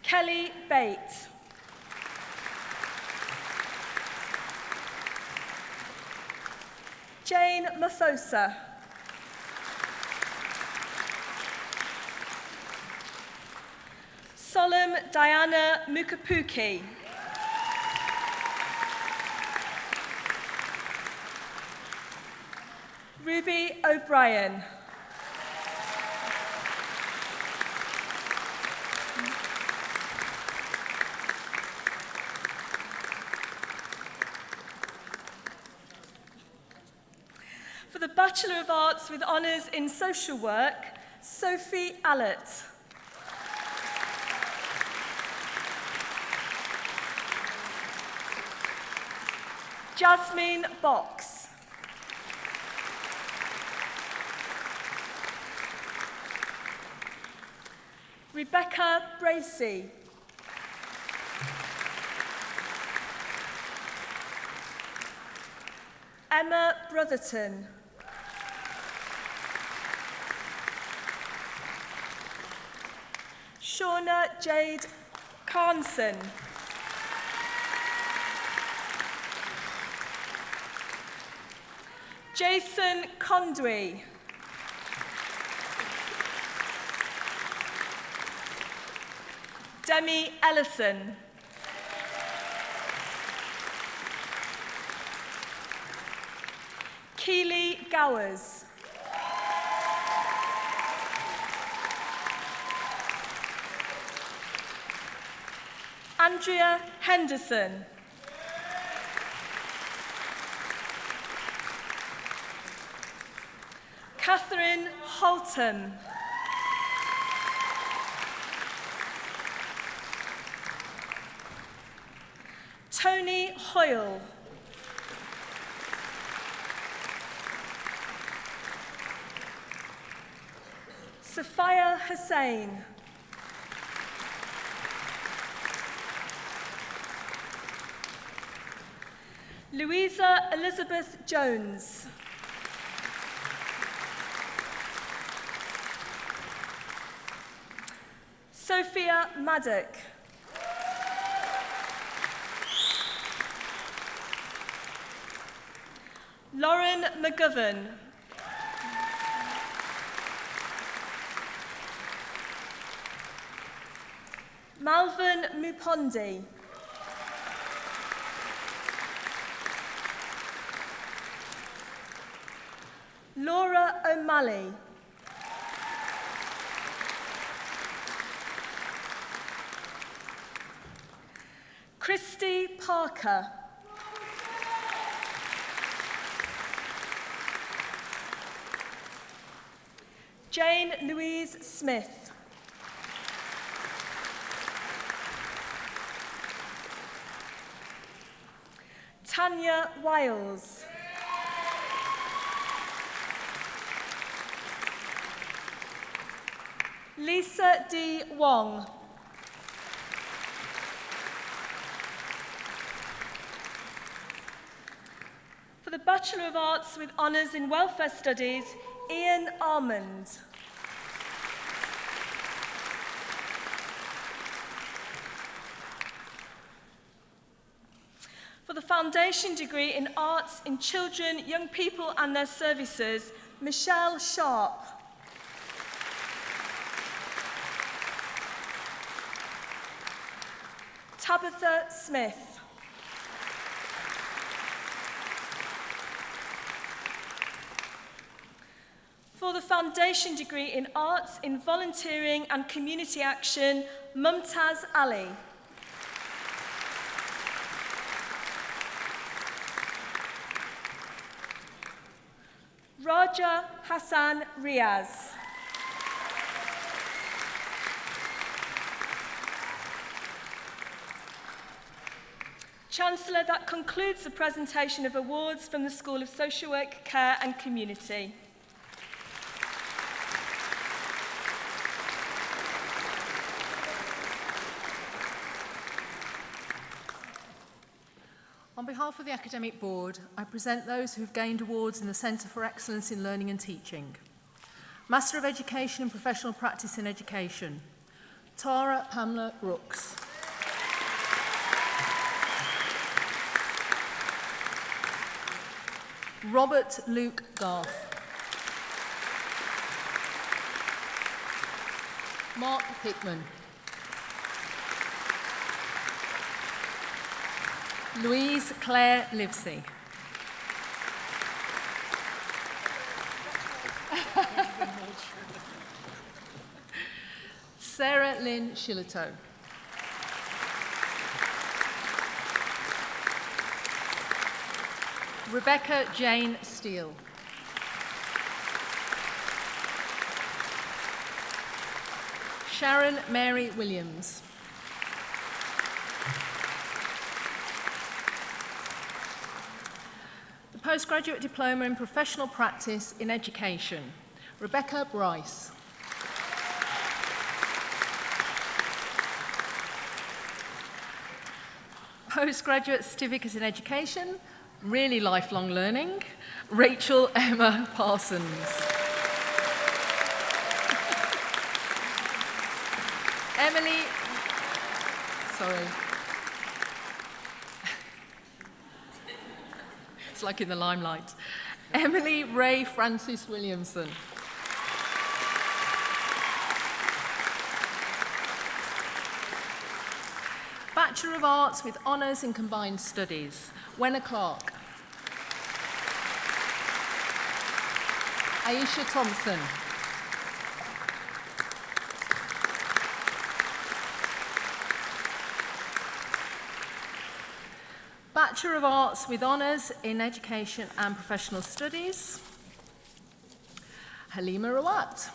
Kelly Bates. Jane Mathosa. Solemn Diana Mukapuki. Ruby O'Brien. For the Bachelor of Arts with Honours in Social Work, Sophie Allett. Jasmine Box. Rebecca Bracey. Emma Brotherton. Shauna Jade Carnson. Jason Condwy. Demi Ellison. Keely Gowers. Andrea Henderson. Catherine Holton. Tony Hoyle. Sophia Hussain. Louisa Elizabeth Jones. Sophia Maddock. Lauren McGovern. Malvern Mupondi. Laura O'Malley. Christy Parker. Jane Louise Smith. Tanya Wiles. Lisa D. Wong. For the Bachelor of Arts with Honours in Welfare Studies, Ian Armand. For the Foundation Degree in Arts in Children, Young People and Their Services, Michelle Sharp. Tabitha Smith. For the foundation degree in arts, in volunteering and community action, Mumtaz Ali. Raja Hassan Riaz. Chancellor, that concludes the presentation of awards from the School of Social Work, Care and Community. On behalf of the Academic Board, I present those who have gained awards in the Centre for Excellence in Learning and Teaching. Master of Education and Professional Practice in Education, Tara Pamela Brooks. Robert Luke Garth. Mark Hickman. Louise Claire Livesey. Sarah Lynn Shillitoe. Rebecca Jane Steele. Sharon Mary Williams. The Postgraduate Diploma in Professional Practice in Education, Rebecca Bryce. Postgraduate Certificate in Education, Really Lifelong Learning, Rachel Emma Parsons. Emily, sorry. It's like in the limelight. Emily Ray Francis Williamson. Bachelor of Arts with Honours in Combined Studies, Wenna Clark. Aisha Thompson. Bachelor of Arts with Honours in Education and Professional Studies, Halima Rawat.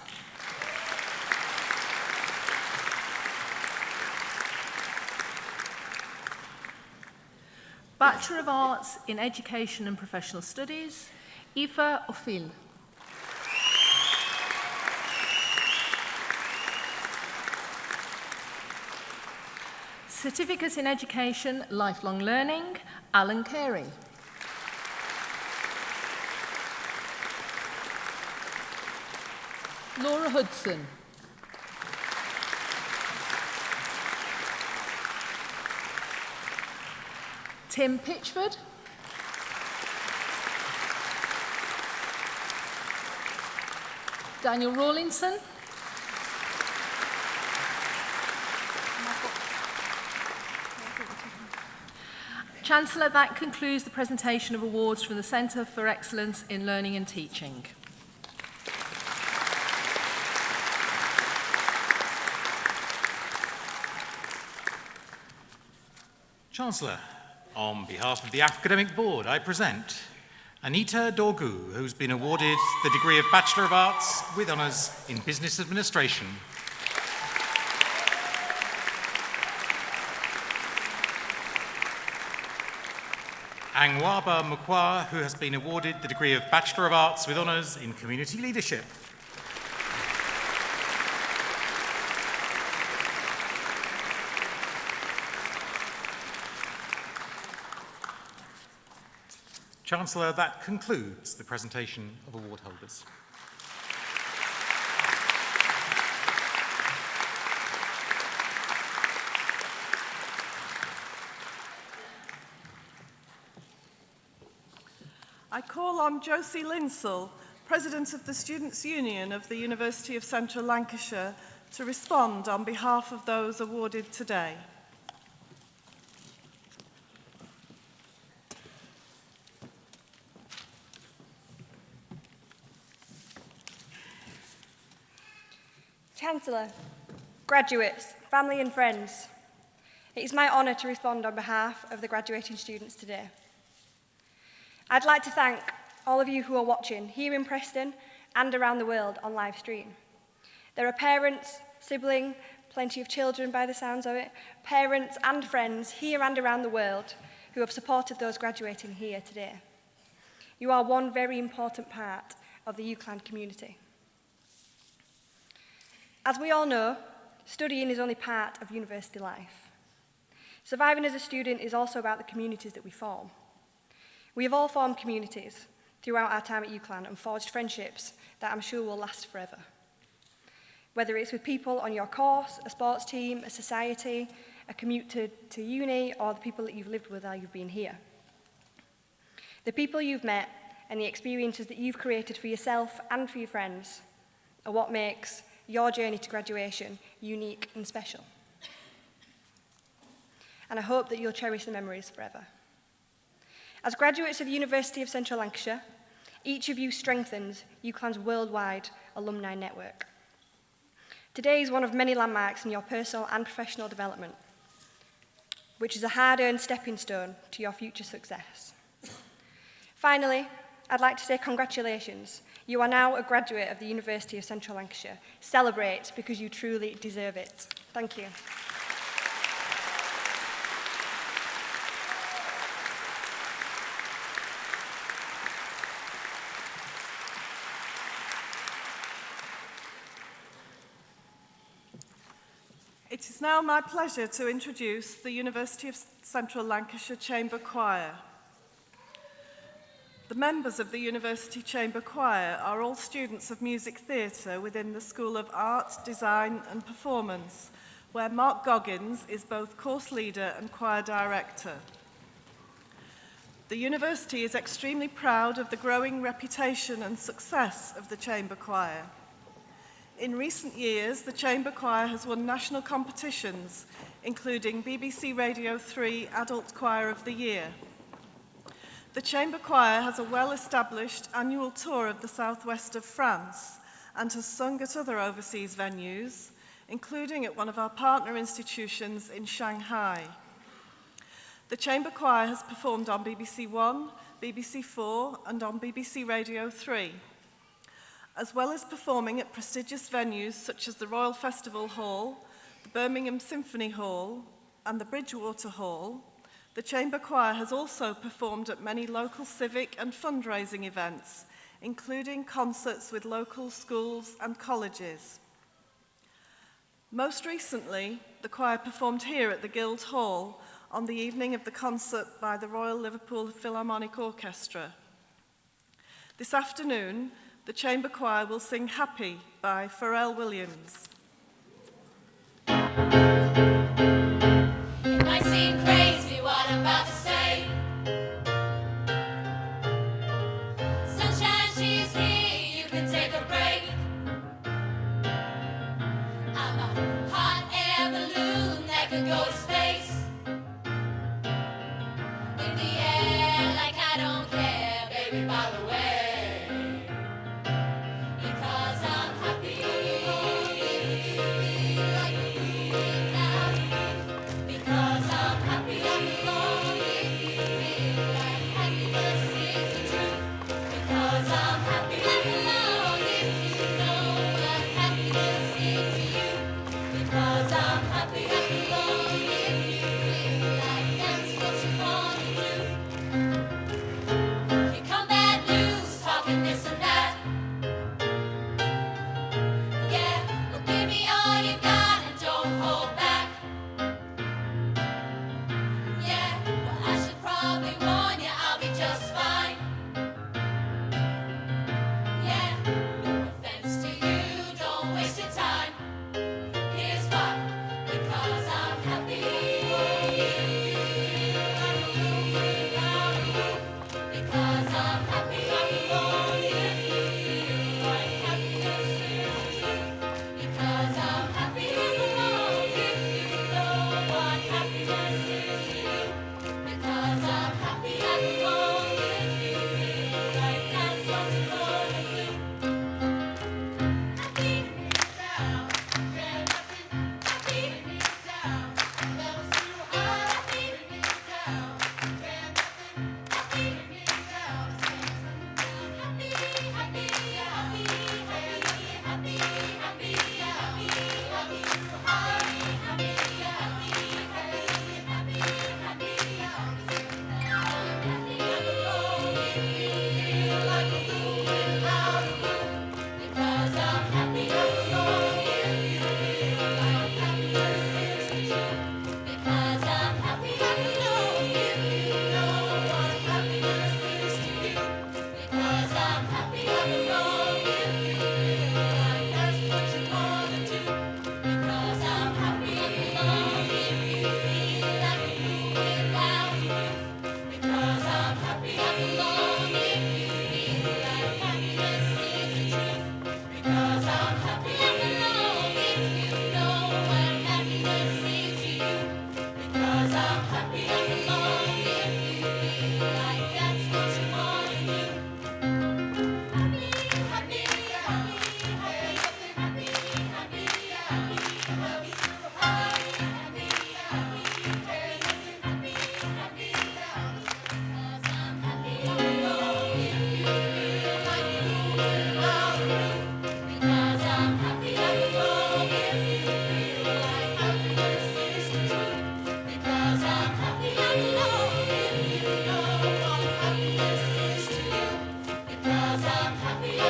Bachelor of Arts in Education and Professional Studies, Aoife O'Fil. Certificate in Education, Lifelong Learning, Alan Carey. Laura Hudson. Tim Pitchford. Daniel Rawlinson. Chancellor, that concludes the presentation of awards from the Centre for Excellence in Learning and Teaching. Chancellor, on behalf of the Academic Board, I present Anita Dorgu, who's been awarded the degree of Bachelor of Arts with Honours in Business Administration. Angwaba Mukwa, who has been awarded the degree of Bachelor of Arts with Honours in Community Leadership. Chancellor, that concludes the presentation of award holders. I call on Josie Linsell, President of the Students' Union of the University of Central Lancashire, to respond on behalf of those awarded today. Chancellor, graduates, family and friends, it is my honour to respond on behalf of the graduating students today. I'd like to thank all of you who are watching here in Preston and around the world on live stream. There are parents, siblings, plenty of children by the sounds of it, parents and friends here and around the world who have supported those graduating here today. You are one very important part of the UCLan community. As we all know, studying is only part of university life. Surviving as a student is also about the communities that we form. We have all formed communities throughout our time at UCLan and forged friendships that I'm sure will last forever. Whether it's with people on your course, a sports team, a society, a commute to uni, or the people that you've lived with while you've been here. The people you've met and the experiences that you've created for yourself and for your friends are what makes your journey to graduation unique and special. And I hope that you'll cherish the memories forever. As graduates of the University of Central Lancashire, each of you strengthens UCLan's worldwide alumni network. Today is one of many landmarks in your personal and professional development, which is a hard-earned stepping stone to your future success. Finally, I'd like to say congratulations. You are now a graduate of the University of Central Lancashire. Celebrate because you truly deserve it. Thank you. It is now my pleasure to introduce the University of Central Lancashire Chamber Choir. The members of the University Chamber Choir are all students of music theatre within the School of Art, Design and Performance, where Mark Goggins is both course leader and choir director. The university is extremely proud of the growing reputation and success of the Chamber Choir. In recent years, the Chamber Choir has won national competitions, including BBC Radio 3 Adult Choir of the Year. The Chamber Choir has a well-established annual tour of the southwest of France and has sung at other overseas venues, including at one of our partner institutions in Shanghai. The Chamber Choir has performed on BBC One, BBC 4 and on BBC Radio 3. As well as performing at prestigious venues such as the Royal Festival Hall, the Birmingham Symphony Hall and the Bridgewater Hall, the Chamber Choir has also performed at many local civic and fundraising events, including concerts with local schools and colleges. Most recently, the choir performed here at the Guildhall on the evening of the concert by the Royal Liverpool Philharmonic Orchestra. This afternoon, the Chamber Choir will sing Happy by Pharrell Williams. It might seem crazy what I'm about to say. Sunshine, she's here, you can take a break. I'm a hot air balloon that could go to space. In the air like I don't care, baby, by the way. Because I'm happy.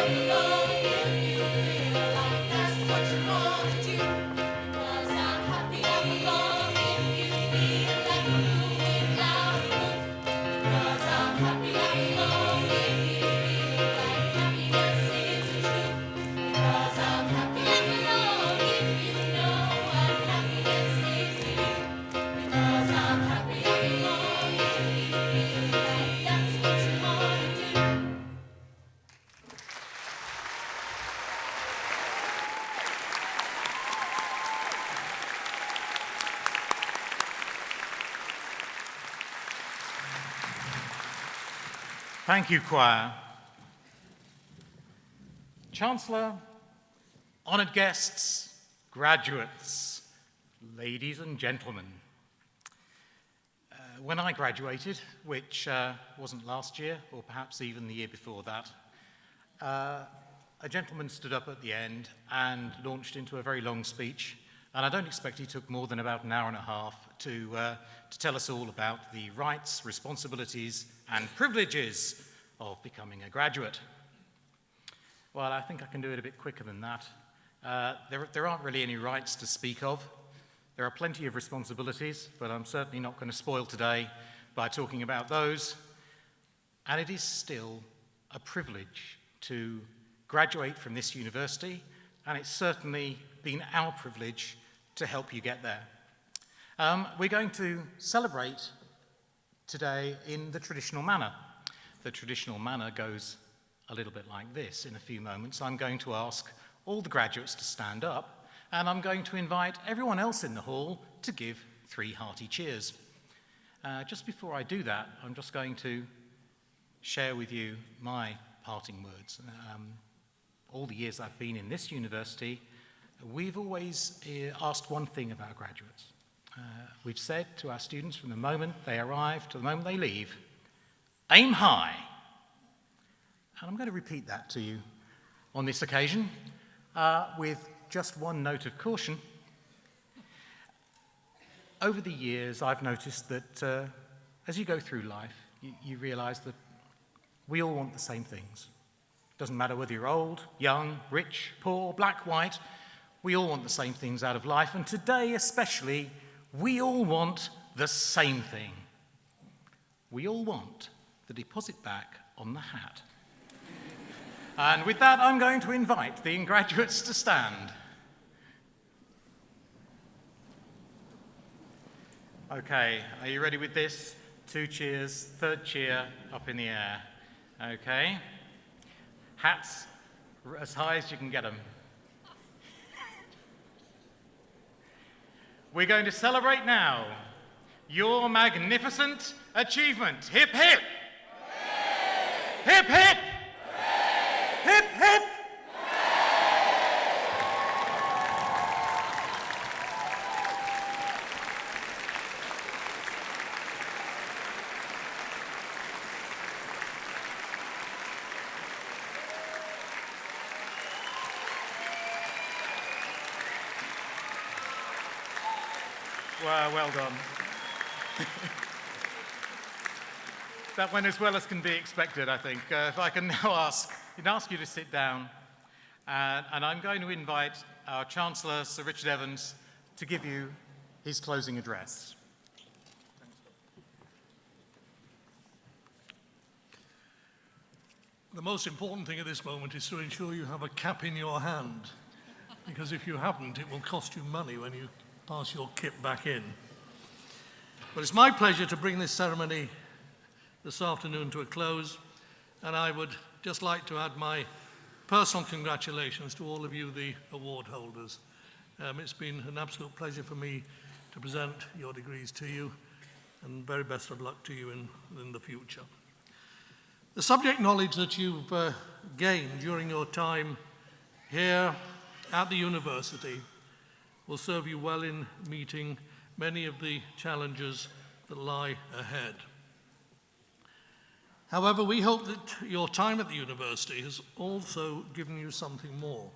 along if you feel like that's what you want to do. Because I'm happy. Clap along if you feel like a room without a roof. Because I'm happy. Clap along if you feel like happiness is the truth. Because I'm happy. Clap along if you know what happiness is to you. Because I'm happy. Clap along if you feel like that's what you want to do. Thank you, choir. Chancellor, honoured guests, graduates, ladies and gentlemen. When I graduated, which wasn't last year, or perhaps even the year before that, a gentleman stood up at the end and launched into a very long speech, and I don't expect he took more than about an hour and a half to tell us all about the rights, responsibilities, and privileges of becoming a graduate. Well, I think I can do it a bit quicker than that. There aren't really any rights to speak of. There are plenty of responsibilities, but I'm certainly not going to spoil today by talking about those. And it is still a privilege to graduate from this university, and it's certainly been our privilege to help you get there. We're going to celebrate today in the traditional manner. The traditional manner goes a little bit like this. In a few moments, I'm going to ask all the graduates to stand up, and I'm going to invite everyone else in the hall to give 3 hearty cheers. Just before I do that, I'm just going to share with you my parting words. All the years I've been in this university, we've always asked one thing of our graduates. We've said to our students from the moment they arrive to the moment they leave, aim high. And I'm going to repeat that to you on this occasion with just one note of caution. Over the years, I've noticed that as you go through life, you realise that we all want the same things. Doesn't matter whether you're old, young, rich, poor, black, white, we all want the same things out of life. And today especially, we all want the same thing. We all want the deposit back on the hat. And with that, I'm going to invite the graduates to stand. Okay, are you ready with this? 2 cheers, 3rd cheer, up in the air. Okay. Hats as high as you can get them. We're going to celebrate now your magnificent achievement. Hip, hip! Hooray! Hip, hip! Hooray! Hip, hip! Well done. That went as well as can be expected, I think. If I can now ask you to sit down, and I'm going to invite our Chancellor, Sir Richard Evans, to give you his closing address. The most important thing at this moment is to ensure you have a cap in your hand, because if you haven't, it will cost you money when you pass your kit back in. But it's my pleasure to bring this ceremony this afternoon to a close, and I would just like to add my personal congratulations to all of you, the award holders. It's been an absolute pleasure for me to present your degrees to you, and very best of luck to you in the future. The subject knowledge that you've gained during your time here at the university will serve you well in meeting many of the challenges that lie ahead. However, we hope that your time at the university has also given you something more.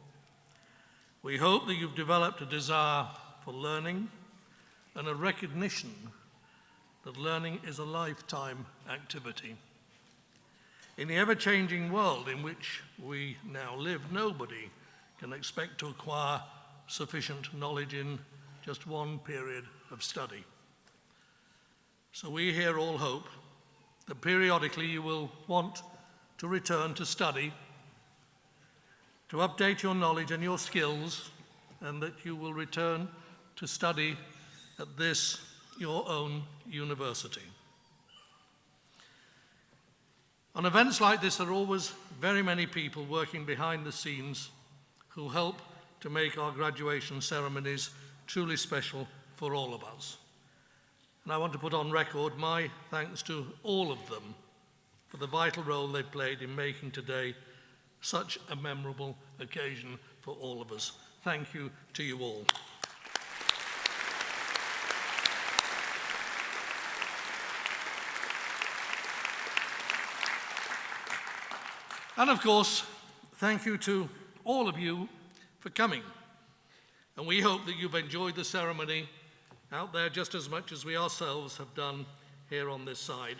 We hope that you've developed a desire for learning and a recognition that learning is a lifetime activity. In the ever-changing world in which we now live, nobody can expect to acquire sufficient knowledge in just one period of study. So we here all hope that periodically you will want to return to study, to update your knowledge and your skills, and that you will return to study at this, your own university. On events like this, there are always very many people working behind the scenes who help to make our graduation ceremonies truly special for all of us. And I want to put on record my thanks to all of them for the vital role they've played in making today such a memorable occasion for all of us. Thank you to you all. And of course, thank you to all of you for coming. And we hope that you've enjoyed the ceremony out there just as much as we ourselves have done here on this side,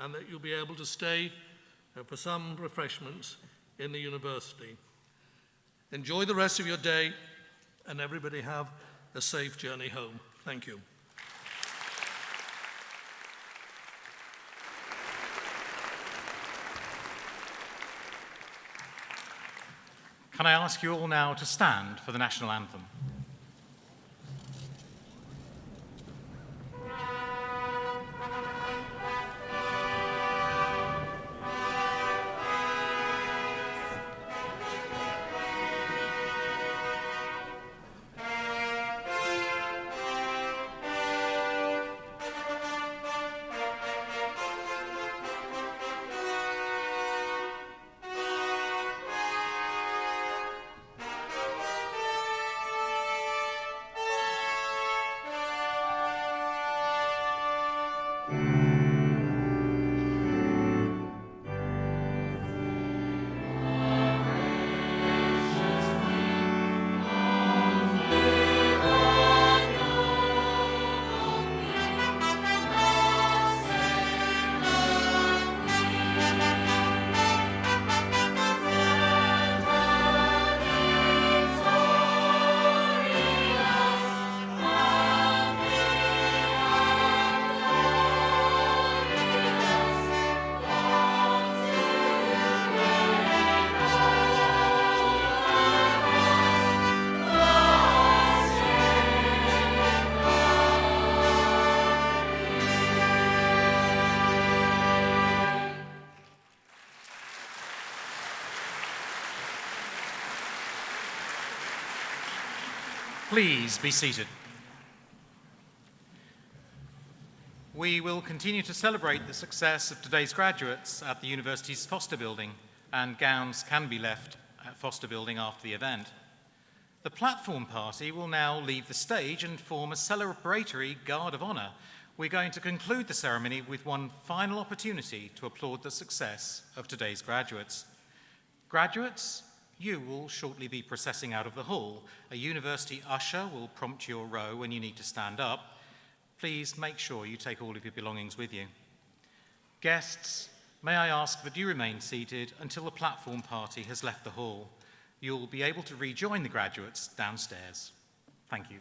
and that you'll be able to stay for some refreshments in the university. Enjoy the rest of your day, and everybody have a safe journey home. Thank you. Can I ask you all now to stand for the national anthem? Please be seated. We will continue to celebrate the success of today's graduates at the university's Foster Building, and gowns can be left at Foster Building after the event. The platform party will now leave the stage and form a celebratory guard of honour. We're going to conclude the ceremony with one final opportunity to applaud the success of today's graduates. Graduates, you will shortly be processing out of the hall. A university usher will prompt your row when you need to stand up. Please make sure you take all of your belongings with you. Guests, may I ask that you remain seated until the platform party has left the hall. You'll be able to rejoin the graduates downstairs. Thank you.